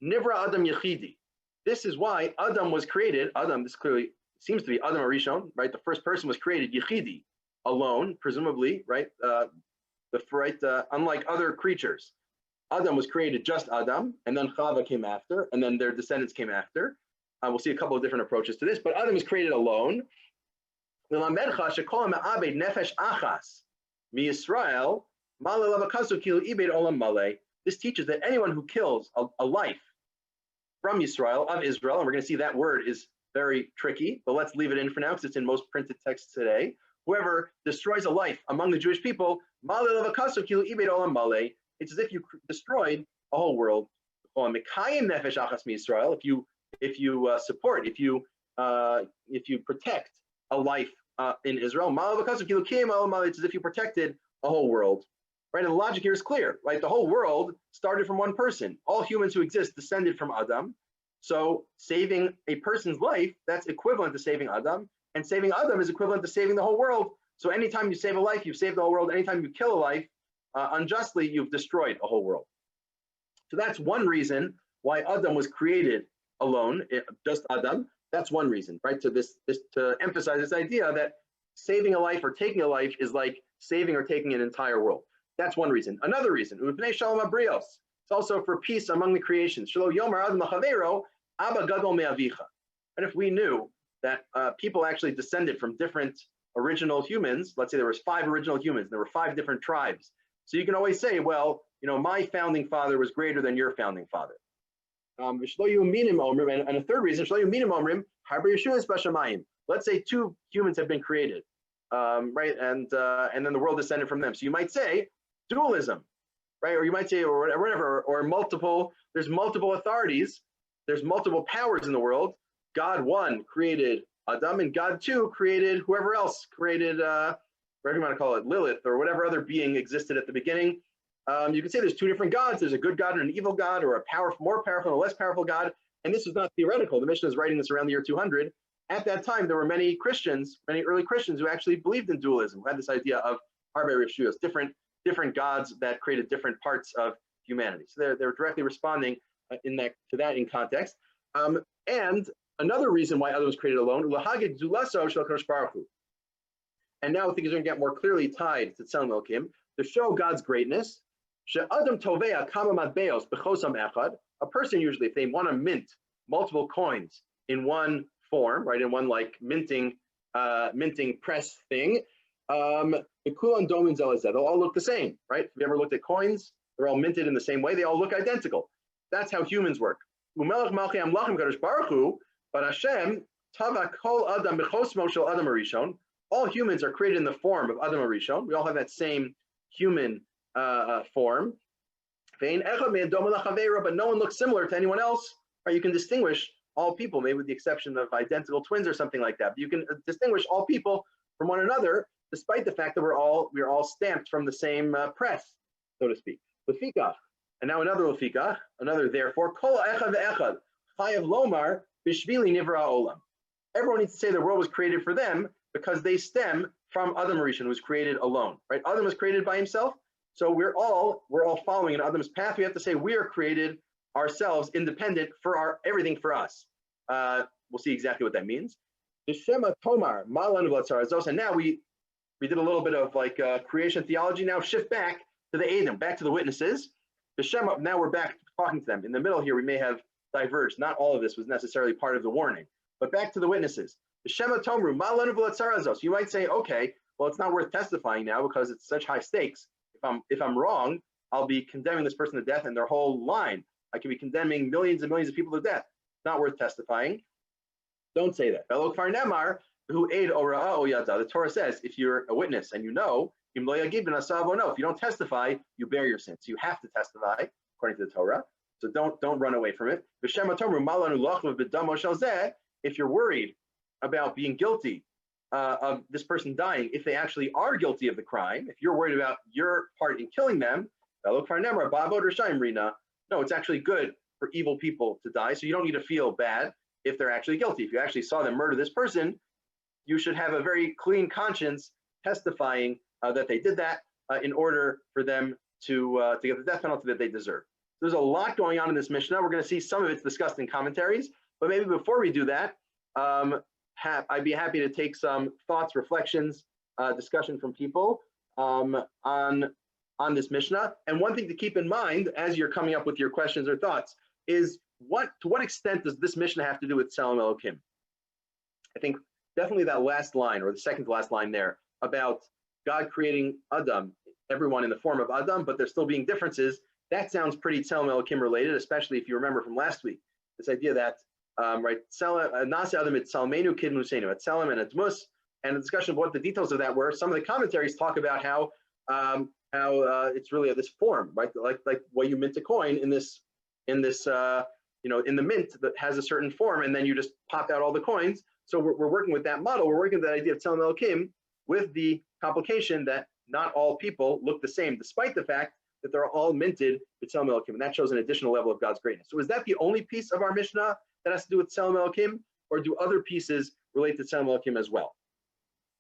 Nivra Adam Yechidi. This is why Adam was created. Adam, this clearly seems to be Adam Arishon, right? The first person was created, Yechidi, alone, presumably, right? Unlike other creatures. Adam was created just Adam, and then Chava came after, and then their descendants came after. We'll see a couple of different approaches to this, but Adam was created alone. This teaches that anyone who kills a life from Yisrael, of Israel, and we're going to see that word is very tricky, but let's leave it in for now because it's in most printed texts today. Whoever destroys a life among the Jewish people, it's as if you destroyed a whole world. If you support, if you protect a life in Israel, it's as if you protected a whole world. Right? And the logic here is clear, right? The whole world started from one person. All humans who exist descended from Adam. So saving a person's life, that's equivalent to saving Adam. And saving Adam is equivalent to saving the whole world. So anytime you save a life, you've saved the whole world. Anytime you kill a life unjustly, you've destroyed a whole world. So that's one reason why Adam was created alone, just Adam. That's one reason, right? So to emphasize this idea that saving a life or taking a life is like saving or taking an entire world. That's one reason. Another reason, it's also for peace among the creations. And if we knew that people actually descended from different original humans, let's say there was 5 original humans, there were 5 different tribes. So you can always say, well, my founding father was greater than your founding father. And a third reason, let's say 2 humans have been created, right? And then the world descended from them. So you might say dualism, right? Or you might say, or whatever, or there's multiple authorities, there's multiple powers in the world. God 1 created Adam, and God 2 created whoever else created, whatever you want to call it, Lilith, or whatever other being existed at the beginning. You can say there's 2 different gods. There's a good God and an evil God, or a more powerful and a less powerful God. And this is not theoretical. The Mishnah is writing this around the year 200. At that time, there were many early Christians who actually believed in dualism, who had this idea of harbe rishuyos, different gods that created different parts of humanity. So they're directly responding to that in context. And another reason why Adam was created alone, and now things are going to get more clearly tied to Tzelem Elokim, to show God's greatness. A person usually, if they want to mint multiple coins in one form, right, in one like minting press thing, they'll all look the same, right? Have you ever looked at coins? They're all minted in the same way. They all look identical. That's how humans work. But Hashem, all humans are created in the form of Adam Arishon. We all have that same human form. But no one looks similar to anyone else. Right? You can distinguish all people, maybe with the exception of identical twins or something like that. But you can distinguish all people from one another, despite the fact that we're all stamped from the same press, so to speak. Lefikach, and now another lefikach, another therefore. Kol echad ve'echad chayav lomar b'shvili nivra olam. Everyone needs to say the world was created for them because they stem from Adam Rishon, who was created alone. Right? Adam was created by himself, so we're all following in Adam's path. We have to say we are created ourselves, independent for everything for us. We'll see exactly what that means. And now we We did a little bit of like creation theology. Now shift back to the Adam, back to the witnesses. The Shema, now we're back talking to them. In the middle here, we may have diverged. Not all of this was necessarily part of the warning, but back to the witnesses. The Shema Tomru, Ma'alenu v'latzarazos. You might say, okay, well, it's not worth testifying now because it's such high stakes. If I'm wrong, I'll be condemning this person to death and their whole line. I can be condemning millions and millions of people to death. Not worth testifying. Don't say that. The Torah says, if you're a witness and you know, if you don't testify, you bear your sins. You have to testify according to the Torah. So don't run away from it. If you're worried about being guilty of this person dying, if they actually are guilty of the crime, if you're worried about your part in killing them, no, it's actually good for evil people to die. So you don't need to feel bad if they're actually guilty. If you actually saw them murder this person, you should have a very clean conscience testifying that they did that in order for them to get the death penalty that they deserve. There's a lot going on in this Mishnah. We're going to see some of it's discussed in commentaries, but maybe before we do that, I'd be happy to take some thoughts, reflections, discussion from people on this Mishnah. And one thing to keep in mind as you're coming up with your questions or thoughts is to what extent does this Mishnah have to do with Tselem Elokim? I think definitely that last line, or the second to last line there, about God creating Adam, everyone in the form of Adam, but there still being differences. That sounds pretty Tselem Elokim related, especially if you remember from last week. This idea that, right, Nase Adam et Tselmenu Kid Musenu, et Tselem and Admus, and the discussion of what the details of that were. Some of the commentaries talk about how it's really of this form, right? Like what you mint a coin in this in the mint that has a certain form, and then you just pop out all the coins. So we're working with that model. We're working with that idea of Tselem Elokim with the complication that not all people look the same, despite the fact that they're all minted with Tselem Elokim, and that shows an additional level of God's greatness. So is that the only piece of our Mishnah that has to do with Tselem Elokim, or do other pieces relate to Tselem Elokim as well?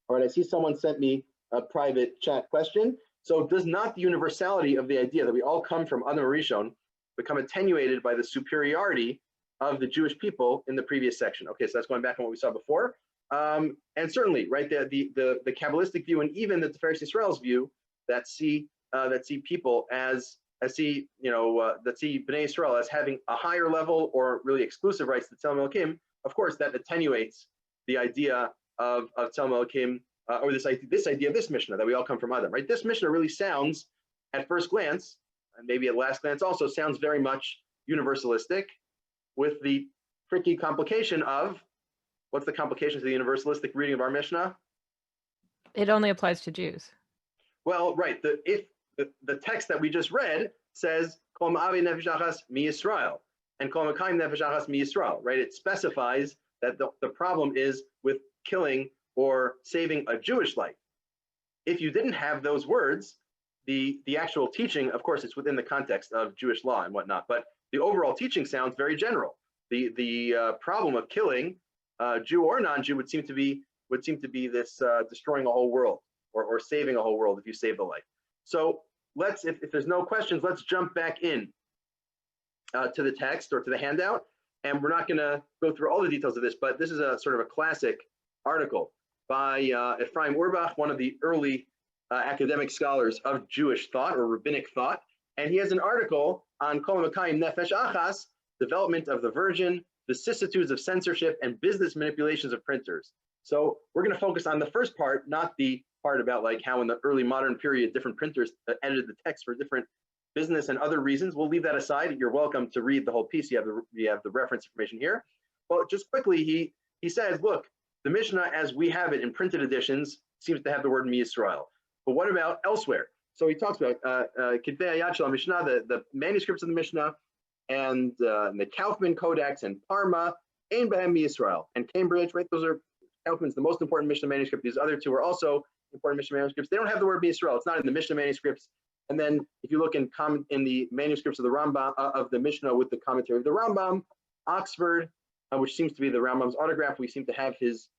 All right, I see someone sent me a private chat question. So does not the universality of the idea that we all come from Adam Rishon become attenuated by the superiority of the Jewish people in the previous section? Okay, so that's going back on what we saw before. And certainly, right, the Kabbalistic view and even the Tiferes Yisrael's view that see people that see Bnei Yisrael as having a higher level or really exclusive rights to Tselem Elokim, of course, that attenuates the idea of Tselem Elokim, or this idea of this Mishnah, that we all come from Adam, right? This Mishnah really sounds, at first glance, and maybe at last glance also, sounds very much universalistic, with the tricky complication of, what's the complication to the universalistic reading of our Mishnah? It only applies to Jews. Well, right, the text that we just read says, Kol ma'avi nefesh achas mi Yisrael, and Kol mekayim nefesh achas mi Yisrael, right? It specifies that the problem is with killing or saving a Jewish life. If you didn't have those words, the actual teaching, of course, it's within the context of Jewish law and whatnot, but the overall teaching sounds very general. The problem of killing, Jew or non-Jew, would seem to be this destroying a whole world or saving a whole world if you save the life. So let's, if there's no questions, let's jump back in to the text or to the handout. And we're not going to go through all the details of this, but this is a sort of a classic article by Ephraim Urbach, one of the early academic scholars of Jewish thought or rabbinic thought. And he has an article on Kol Mekayim Nefesh Achas, development of the virgin, vicissitudes of censorship, and business manipulations of printers. So we're going to focus on the first part, not the part about like how in the early modern period different printers edited the text for different business and other reasons. We'll leave that aside. You're welcome to read the whole piece. You have the reference information here. Well, just quickly, he says, look, the Mishnah as we have it in printed editions seems to have the word Mi Yisrael. But what about elsewhere? So he talks about Kitvei Hayad Shel Mishnah, the manuscripts of the Mishnah, and the Kaufman Codex and Parma, Ein Behem Mi Yisrael, and Cambridge, right? Those are Kaufman's the most important Mishnah manuscript. These other two are also important Mishnah manuscripts. They don't have the word Mi Yisrael. It's not in the Mishnah manuscripts. And then if you look in the manuscripts of the Rambam, of the Mishnah with the commentary of the Rambam, Oxford, which seems to be the Rambam's autograph, we seem to have his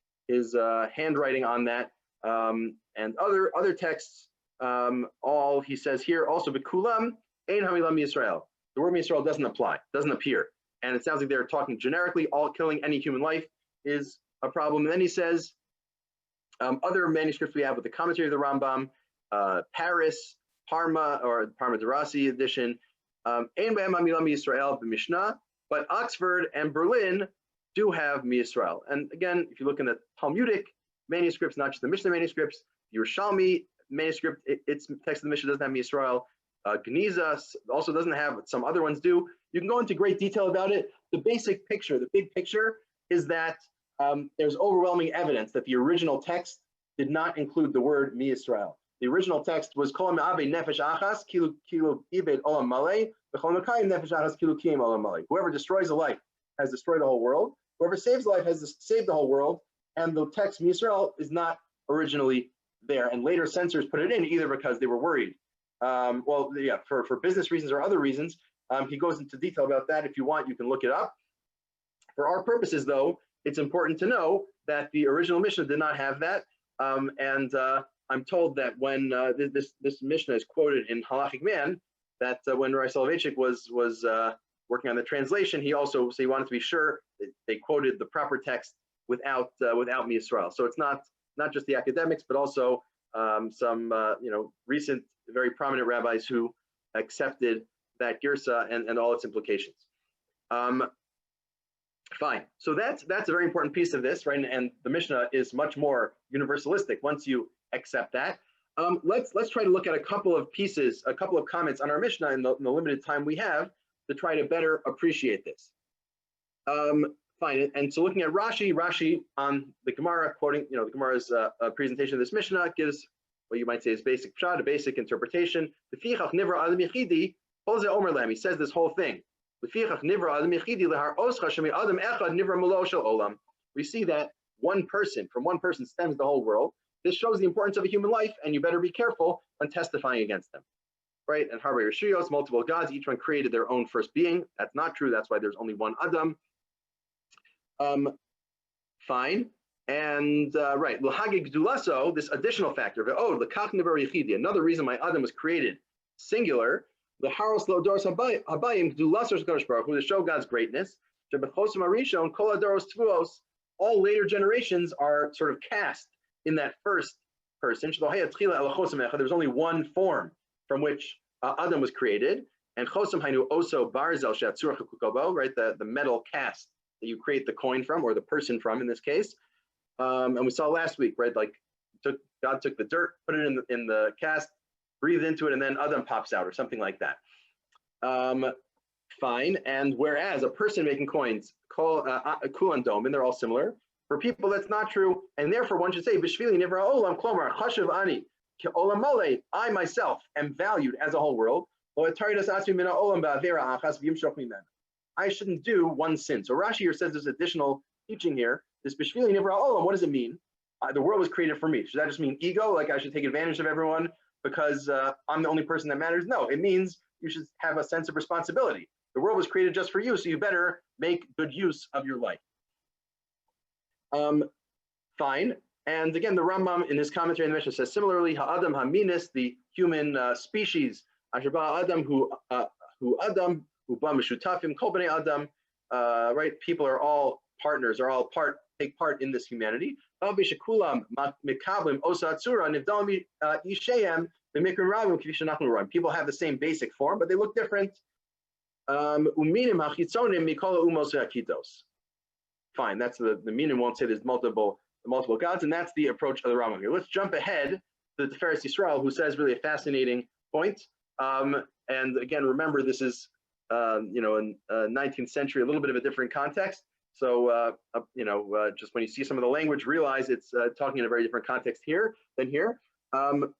handwriting on that, and other texts. All he says here also bekulam ein hamilah Mi Yisrael. The word Mi Yisrael doesn't apply, doesn't appear, and it sounds like they're talking generically. All killing any human life is a problem. And then he says, Other manuscripts we have with the commentary of the Rambam, Paris, Parma, or Parma Darasi edition, Ein Be'em HaMilah MiYisrael b'Mishnah, but Oxford and Berlin do have MiYisrael. And again, if you look in the Talmudic manuscripts, not just the Mishnah manuscripts, the Yerushalmi manuscript, its text of the Mishnah doesn't have MiYisrael. Geniza also doesn't have, but some other ones do. You can go into great detail about it. The basic picture, the big picture, is that there's overwhelming evidence that the original text did not include the word MiYisrael. The original text was Kol Me'abe Nefesh Achas Kilu Ibed Olam Malei V'Chol Mekayim Nefesh Achas Kilu Kiyim Olam Malei. Whoever destroys a life has destroyed the whole world. Whoever saves a life has saved the whole world. And the text MiYisrael is not originally there. And later censors put it in either because they were worried. For business reasons or other reasons. He goes into detail about that. If you want, you can look it up. For our purposes, though, it's important to know that the original Mishnah did not have that. I'm told that when this Mishnah is quoted in Halakhic Man, that when Rabbi Soloveitchik was working on the translation, he wanted to be sure that they quoted the proper text without MiYisrael. So it's not just the academics, but also some recent very prominent rabbis who accepted that girsa and all its implications. Fine. So that's a very important piece of this, right? And the Mishnah is much more universalistic once you accept that. Let's try to look at a couple of pieces, a couple of comments on our Mishnah in the limited time we have to try to better appreciate this. Fine. And so looking at Rashi on the Gemara, quoting the Gemara's presentation of this Mishnah gives what you might say is basic pshat, a basic interpretation. He says this whole thing. We see that from one person stems the whole world. This shows the importance of a human life, and you better be careful when testifying against them. Right? And Harbe Rishiyos, multiple gods, each one created their own first being. That's not true. That's why there's only one Adam. Fine. And right, l'hagig gdulaso, this additional factor. L'kach nibar yichidi, another reason why Adam was created singular. The haros lo doros habayim gdulaso shekadosh baruch hu, to show God's greatness. Shebechosim arishon kol hadoros tvuos, all later generations are sort of cast in that first person. There was only one form from which Adam was created, and chosim hainu oso barzel she'atzur chakukobo, right, the metal cast that you create the coin from, or the person from in this case. And we saw last week, right? Like God took the dirt, put it in the cast, breathed into it, and then Adam pops out, or something like that. Fine. And whereas a person making coins, kulan dom, and they're all similar. For people, that's not true, and therefore one should say, B'shvili nivra olam klomar chashuv ani ki olam mole. I myself am valued as a whole world. I shouldn't do one sin. So Rashi here says there's additional teaching here. This b'shvili nivra olam, what does it mean? The world was created for me. Should that just mean ego, like I should take advantage of everyone because I'm the only person that matters? No, it means you should have a sense of responsibility. The world was created just for you, so you better make good use of your life. Fine. And again, the Rambam in his commentary on the Mishnah says similarly, ha'adam ha'minis, the human species, asher ba adam hu adam hu ba mishutafim kol bnei adam, right? People are all partners, are all take part in this humanity. People have the same basic form, but they look different. Fine, that's the meaning. Won't say there's multiple gods, and that's the approach of the Rambam here. Let's jump ahead to the Tiferes Yisrael, who says really a fascinating point. And again, remember this is in 19th century, a little bit of a different context. So just when you see some of the language, realize it's talking in a very different context here than here. Fine.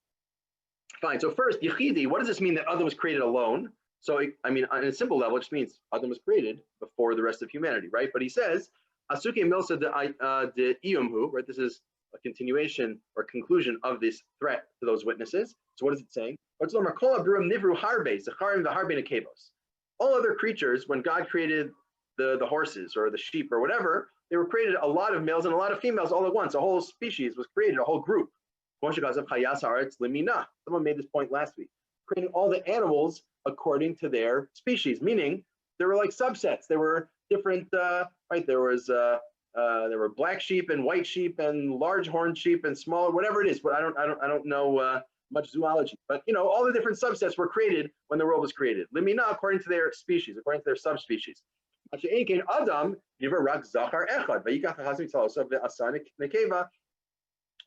So first, Yechidi. What does this mean that Adam was created alone? So on a simple level, it just means Adam was created before the rest of humanity, right? But he says, Asuke milsa de iyumhu, right? This is a continuation or conclusion of this threat to those witnesses. So what is it saying? All other creatures, when God created the horses or the sheep or whatever, they were created a lot of males and a lot of females all at once. A whole species was created, a whole group. Someone made this point last week. Creating all the animals according to their species, meaning there were like subsets. There were different, right? There was there were black sheep and white sheep and large horned sheep and smaller, whatever it is. But I don't know much zoology. But all the different subsets were created when the world was created. Limina, according to their species, according to their subspecies. Adam,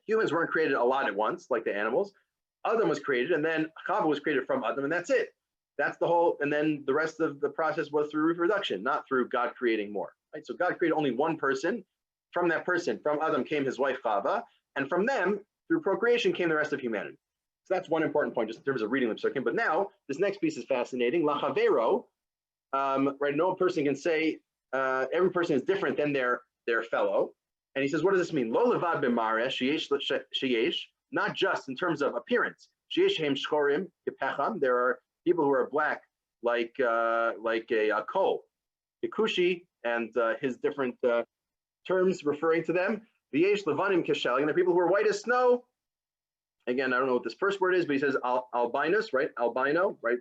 humans weren't created a lot at once, like the animals. Adam was created, and then Chava was created from Adam, and that's it. That's the whole, and then the rest of the process was through reproduction, not through God creating more. Right? So God created only one person. From that person, from Adam, came his wife Chava, and from them, through procreation, came the rest of humanity. So that's one important point, just in terms of reading the psukim. But now, this next piece is fascinating. Lachavero, right? No person can say every person is different than their fellow. And he says, what does this mean? Lo levad b'mareh sheyesh, not just in terms of appearance. Sheyesh hem shchorim kepecham. There are people who are black, like a coal, Kikushi, and his different terms referring to them. V'yesh levanim keshel. And there are people who are white as snow. Again, I don't know what this first word is, but he says albinus, right? Albino, right?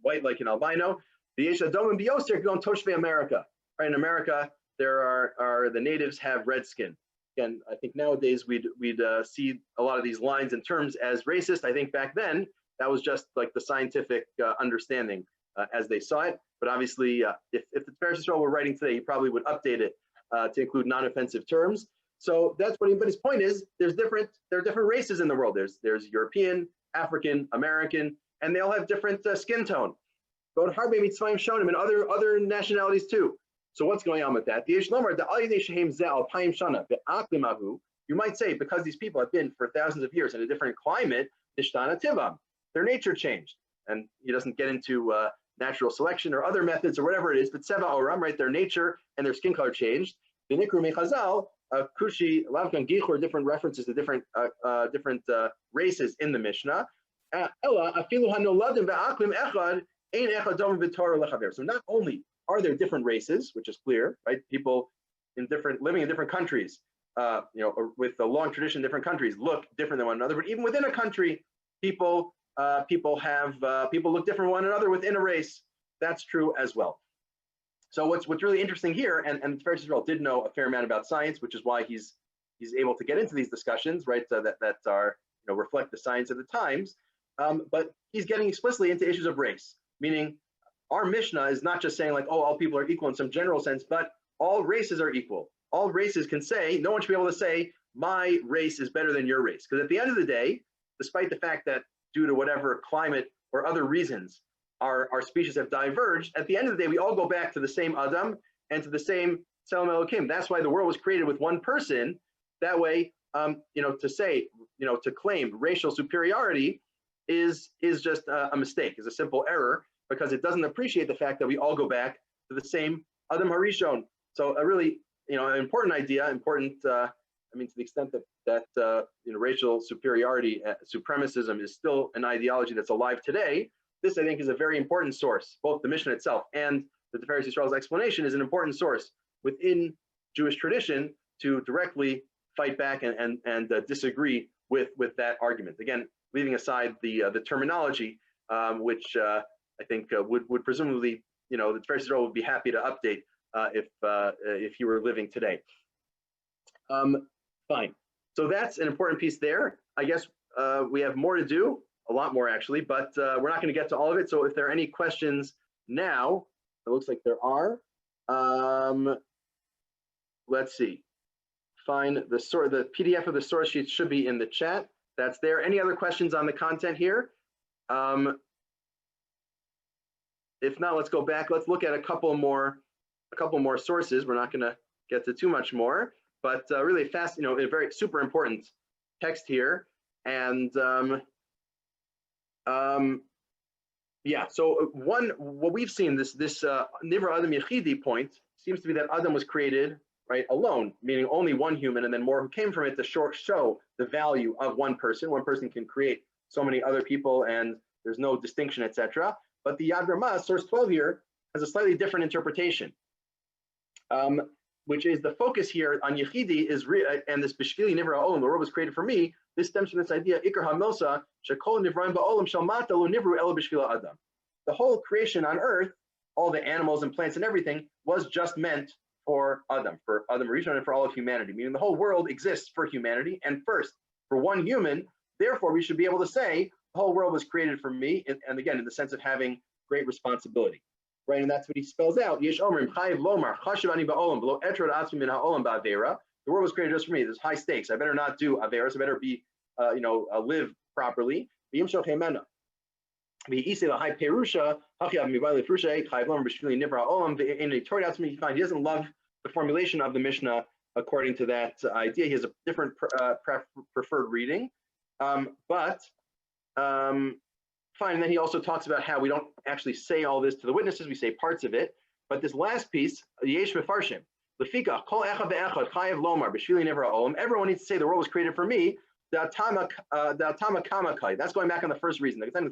White like an albino. V'yesh adomim b'yoser going toshvei America. Right? In America, there are the natives have red skin. Again, I think nowadays we'd see a lot of these lines and terms as racist. I think back then that was just like the scientific understanding as they saw it. But obviously, if the Tiferes Yisrael were writing today, he probably would update it to include non-offensive terms. So that's what. But his point is, there are different races in the world. There's European, African, American, and they all have different skin tone. But Harbe Mitzvayim Shonim and other nationalities too. So what's going on with that? You might say, because these people have been for thousands of years in a different climate, their nature changed. And he doesn't get into natural selection or other methods or whatever it is, but seva oram, right? Their nature and their skin color changed. Kushi, Lavkan Gichur, different references to different races in the Mishnah. So not only are there different races, which is clear, right? People living in different countries, with a long tradition in different countries, look different than one another. But even within a country, people look different than one another within a race. That's true as well. So what's really interesting here, and the Tiferes Yisrael did know a fair amount about science, which is why he's able to get into these discussions, right? That are reflect the science of the times. But he's getting explicitly into issues of race, meaning our Mishnah is not just saying like, oh, all people are equal in some general sense, but all races are equal. All races can say, no one should be able to say, my race is better than your race. Because at the end of the day, despite the fact that due to whatever climate or other reasons, our species have diverged, at the end of the day, we all go back to the same Adam and to the same Tzelem Elokim. That's why the world was created with one person. That way, to claim racial superiority is just a mistake, is a simple error, because it doesn't appreciate the fact that we all go back to the same Adam Harishon. So a really, an important idea, to the extent that racial superiority, supremacism is still an ideology that's alive today. This, I think, is a very important source. Both the Mishnah itself and the Tiferes Yisrael's explanation is an important source within Jewish tradition to directly fight back and disagree with that argument. Again, leaving aside the terminology, which I think would presumably, the Tiferes Yisrael would be happy to update if he were living today. Fine. So that's an important piece there. I guess we have more to do, a lot more actually, but we're not going to get to all of it. So if there are any questions now, it looks like there are. Let's see. Find the PDF of the source sheet should be in the chat. That's there. Any other questions on the content here? If not, let's go back. Let's look at a couple more sources. We're not going to get to too much more, but really fast, a very super important text here. And yeah, so what we've seen, this Nivra Adam Yechidi point seems to be that Adam was created, right, alone, meaning only one human, and then more who came from it to show the value of one person. One person can create so many other people, and there's no distinction, etc. But the Yad Ramah, source 12 here, has a slightly different interpretation, which is the focus here on Yechidi is and this Bishvili Nivra Olam, the world was created for me. This stems from this idea, Ikar HaMilsa, Shekol Nivraim Ba'olam Shel Mata Lo Nivru Elo B'Shvila Adam. The whole creation on earth, all the animals and plants and everything, was just meant for Adam Rishon, and for all of humanity, meaning the whole world exists for humanity and first for one human. Therefore, we should be able to say the whole world was created for me, and again, in the sense of having great responsibility, right? And that's what he spells out. Yesh omrim chayiv lomar chashiv ani ba'olam v'lo etrod atzmi min ha'olam ba'avera. The world was created just for me. There's high stakes. I better not do averas. I better be, live properly. V'yimshol chemena. V'yisei lahai perusha hachiav mivayle frusha chayiv lomar b'shvili nivra ha'olam v'ein torah atzmi. You find he doesn't love the formulation of the Mishnah according to that idea. He has a different preferred reading. But fine, and then he also talks about how we don't actually say all this to the witnesses, we say parts of it. But this last piece, Yesh Mefarshim, Lefika, Kol Echad Ve'echad, Chayev Lomar, B'Shvili Nivra Olam, everyone needs to say the world was created for me, the Atama Kamakai. That's going back on the first reason. The Adam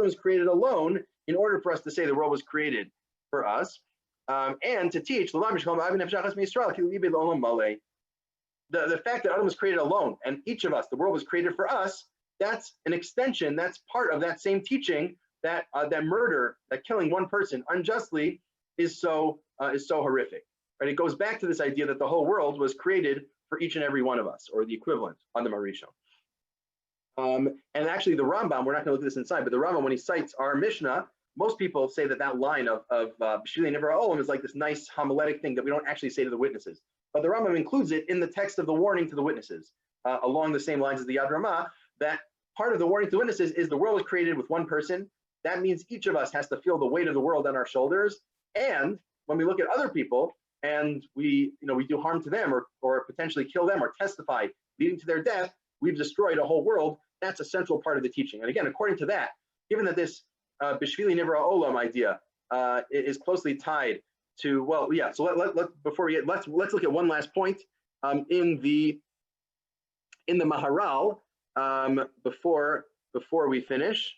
was created alone in order for us to say the world was created for us, and to teach the fact that Adam was created alone, and each of us, the world was created for us. That's an extension. That's part of that same teaching that that murder, that killing one person unjustly, is so horrific. Right? It goes back to this idea that the whole world was created for each and every one of us, or the equivalent on the Marisha. And actually, the Rambam, we're not going to look at this inside, but the Rambam, when he cites our Mishnah, most people say that line of B'Shvili Nivra Olam is like this nice homiletic thing that we don't actually say to the witnesses. But the Rambam includes it in the text of the warning to the witnesses, along the same lines as the Yad Ramah, that part of the warning to witnesses is the world was created with one person. That means each of us has to feel the weight of the world on our shoulders. And when we look at other people and we do harm to them or potentially kill them or testify leading to their death, we've destroyed a whole world. That's a central part of the teaching. And again, according to that, given that this B'Shvili Nivra Olam idea is closely tied to, so let's look at one last point in the Maharal before we finish.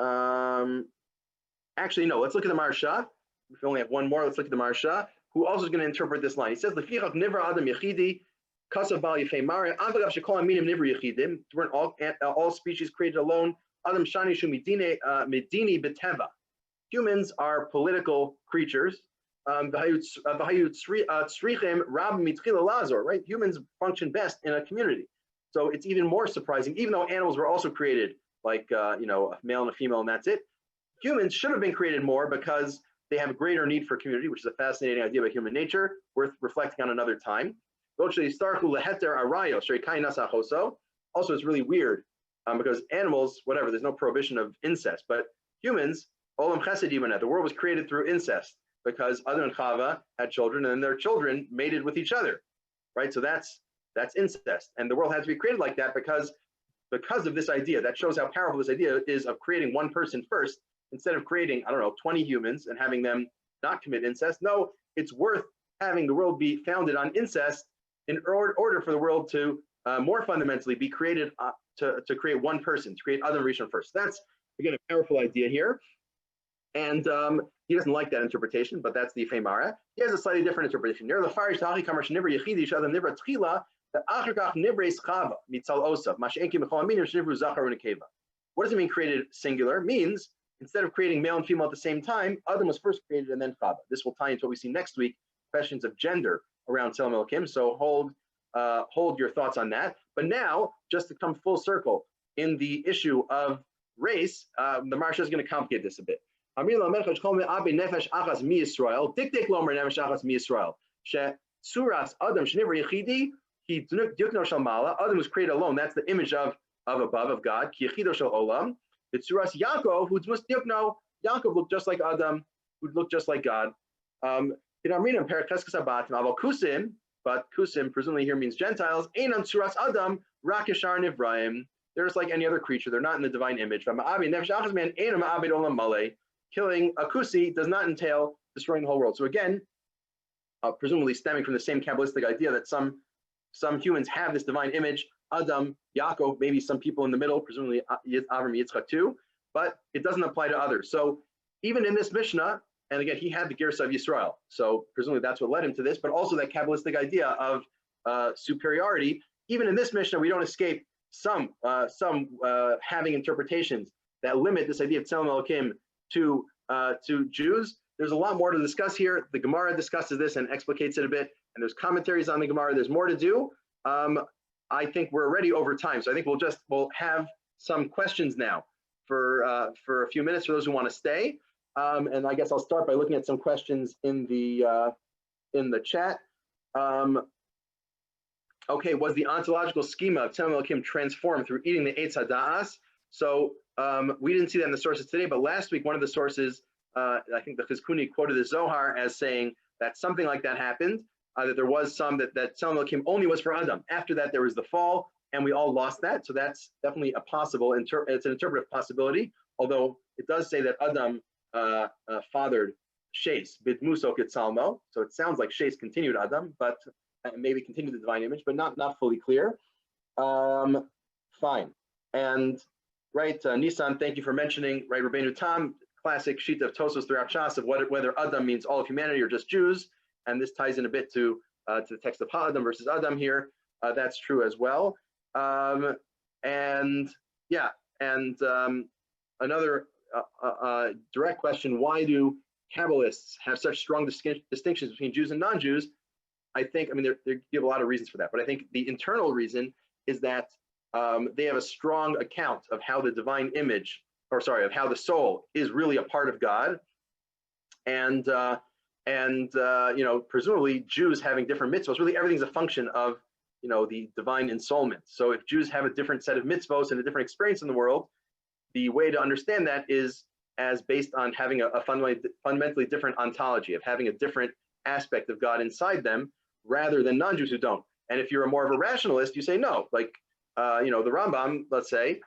Actually, no, let's look at the Maharsha. If we only have one more, let's look at the Maharsha, who also is going to interpret this line. He says, Lefichach Nivra Adam Yechidi, Kasav Bal Yefei Mare, Avagav Shekol Aminim Nivra Yechidim, weren't all species created alone. Adam Shani Shu Medini Beteva. Humans are political creatures. Right? Humans function best in a community. So it's even more surprising, even though animals were also created like, a male and a female, and that's it. Humans should have been created more because they have a greater need for community, which is a fascinating idea about human nature, worth reflecting on another time. Also, it's really weird because animals, whatever, there's no prohibition of incest, but humans, the world was created through incest because Adam and Chava had children and then their children mated with each other, right? So that's incest. And the world had to be created like that because of this idea. That shows how powerful this idea is of creating one person first instead of creating, 20 humans and having them not commit incest. No, it's worth having the world be founded on incest in order for the world to more fundamentally be created to create one person, to create Adam Rishon first. That's, again, a powerful idea here. And he doesn't like that interpretation, but that's the Femara. He has a slightly different interpretation. What does it mean created singular? It means instead of creating male and female at the same time, Adam was first created and then Chava. This will tie into what we see next week, questions of gender around Tzelem Elokim. So hold your thoughts on that. But now, just to come full circle in the issue of race, the Maharsha is going to complicate this a bit. Adam was created alone. That's the image of above, of God. Yaakov, Yaakov looked just like Adam, who looked just like God. But kusim, presumably here means Gentiles. Einam tzuras Adam, rakeshar nivraim. They're just like any other creature. They're not in the divine image. Killing a kusi does not entail destroying the whole world. So again, presumably stemming from the same Kabbalistic idea that some humans have this divine image, Adam, Yaakov, maybe some people in the middle, presumably Avram, Yitzchak too, but it doesn't apply to others. So even in this Mishnah, and again, he had the Gersa of Yisrael, so presumably that's what led him to this, but also that Kabbalistic idea of superiority. Even in this Mishnah, we don't escape some having interpretations that limit this idea of Tzelem Elokim to Jews. there's a lot more to discuss here. The Gemara discusses this and explicates it a bit, and there's commentaries on the Gemara. There's more to do. I think we're already over time, so I think we'll have some questions now for a few minutes for those who want to stay. And I guess I'll start by looking at some questions in the chat. Okay, was the ontological schema of Tzelem Elokim transformed through eating the Eitz HaDa'as? So we didn't see that in the sources today, but last week one of the sources, I think the Chizkuni quoted the Zohar as saying that something like that happened, that there was some that Tzelem Elokim only was for Adam. After that, there was the fall, and we all lost that. So that's definitely a possible, it's an interpretive possibility, although it does say that Adam fathered Shes, Bidmusok et Salmo. So it sounds like Shes continued Adam, but maybe continued the divine image, but not fully clear. Fine. And right, Nissan, thank you for mentioning, right, Rabbeinu Tam, classic sheet of Tosos throughout Shas of whether Adam means all of humanity or just Jews. And this ties in a bit to the text of Ha-Adam versus Adam here. That's true as well. And yeah, and another direct question, why do Kabbalists have such strong distinctions between Jews and non-Jews? I think, I mean, they give a lot of reasons for that, but I think the internal reason is that they have a strong account of how the divine image, of how the soul is really a part of God. And presumably Jews having different mitzvahs, really everything's a function of, the divine ensoulment. So if Jews have a different set of mitzvahs and a different experience in the world, the way to understand that is as based on having a fundamentally different ontology, of having a different aspect of God inside them, rather than non-Jews who don't. And if you're more of a rationalist, you say no, like, the Rambam, let's say,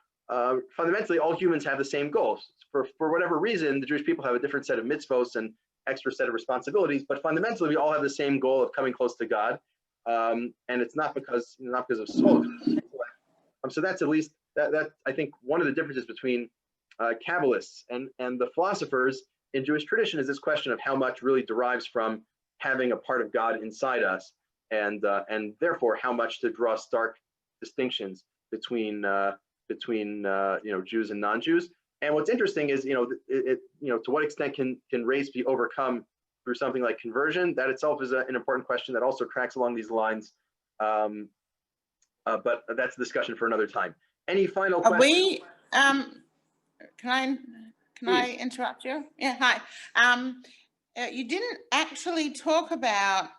fundamentally all humans have the same goals. For whatever reason, the Jewish people have a different set of mitzvos and extra set of responsibilities, but fundamentally we all have the same goal of coming close to God. And it's not because of soul. So that's at least, that I think one of the differences between Kabbalists and the philosophers in Jewish tradition is this question of how much really derives from having a part of God inside us, and therefore how much to draw stark distinctions between Jews and non-Jews. And what's interesting is to what extent can race be overcome through something like conversion? That itself is an important question that also tracks along these lines. But that's a discussion for another time. Any final questions? Can I interrupt you? Yeah, hi. You didn't actually talk about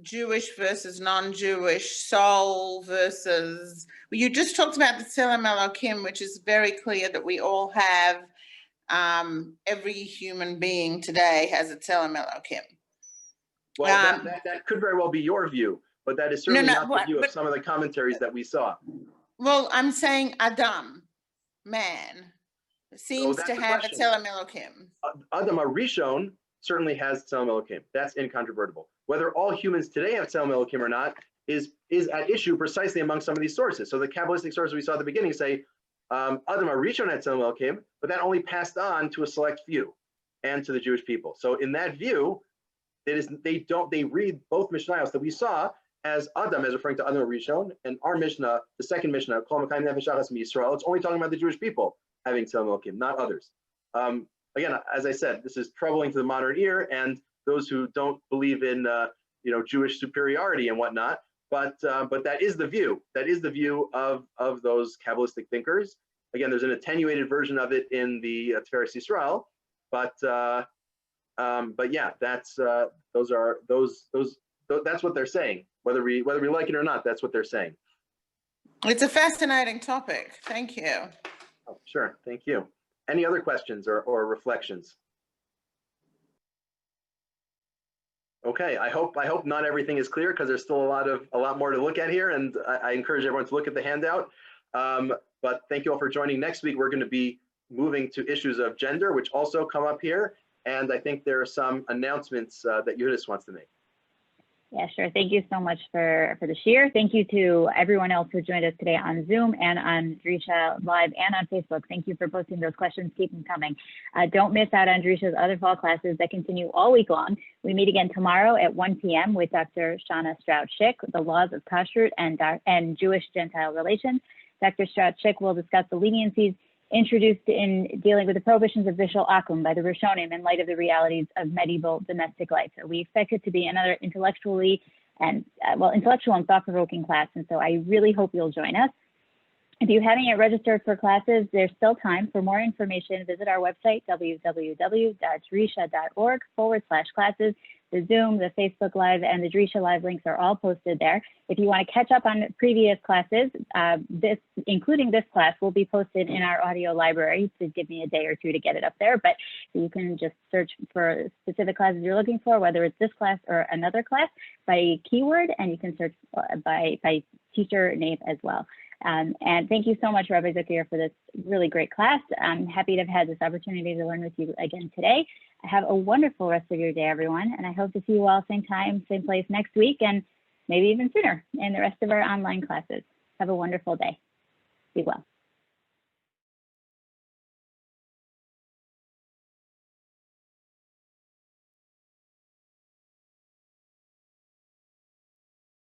Jewish versus non-Jewish, soul versus, you just talked about the Tzelem Elokim, which is very clear that we all have, every human being today has a Tzelem Elokim. Well, that could very well be your view, but that is certainly not the view of some of the commentaries that we saw. Well, I'm saying Adam, man, seems to have a Tzelem Elokim. Adam HaRishon certainly has Tzelem Elokim. That's incontrovertible. Whether all humans today have Tzelem Elokim or not is at issue precisely among some of these sources. So the Kabbalistic sources we saw at the beginning say Adam HaRishon had Tzelem Elokim, but that only passed on to a select few and to the Jewish people. So in that view, they read both Mishnayos that we saw as Adam as referring to Adam HaRishon, and our Mishnah, the second Mishnah, Kol Makayim Nefesh Achas Yisrael, it's only talking about the Jewish people having Tzelem Elokim, not others. Again, as I said, this is troubling to the modern ear and those who don't believe in Jewish superiority and whatnot. But that is the view. That is the view of those Kabbalistic thinkers. Again, there's an attenuated version of it in the Tiferes Yisrael, but yeah, that's that's what they're saying. Whether we like it or not, that's what they're saying. It's a fascinating topic. Thank you. Oh, sure. Thank you. Any other questions or reflections? Okay, I hope not everything is clear, because there's still a lot more to look at here, and I encourage everyone to look at the handout. But thank you all for joining. Next week we're going to be moving to issues of gender, which also come up here, and I think there are some announcements that Yehudis wants to make. Yeah, sure. Thank you so much for the share. Thank you to everyone else who joined us today on Zoom and on Drisha Live and on Facebook. Thank you for posting those questions. Keep them coming. Don't miss out on Drisha's other fall classes that continue all week long. We meet again tomorrow at 1 p.m. with Dr. Shana Strout-Schick, the laws of kashrut and Jewish-Gentile relations. Dr. Strout-Schick will discuss the leniencies introduced in dealing with the prohibitions of Bishul Akum by the Rishonim in light of the realities of medieval domestic life. So we expect it to be another intellectual and thought-provoking class. And so I really hope you'll join us. If you haven't yet registered for classes, there's still time. For more information, visit our website, www.drisha.org/classes. The Zoom, the Facebook Live, and the Drisha Live links are all posted there. If you want to catch up on previous classes, including this class, will be posted in our audio library. So give me a day or two to get it up there, but you can just search for specific classes you're looking for, whether it's this class or another class, by keyword, and you can search by teacher name as well. And thank you so much, Rabbi Zuckier, for this really great class. I'm happy to have had this opportunity to learn with you again today. Have a wonderful rest of your day, everyone. And I hope to see you all same time, same place next week, and maybe even sooner in the rest of our online classes. Have a wonderful day. Be well.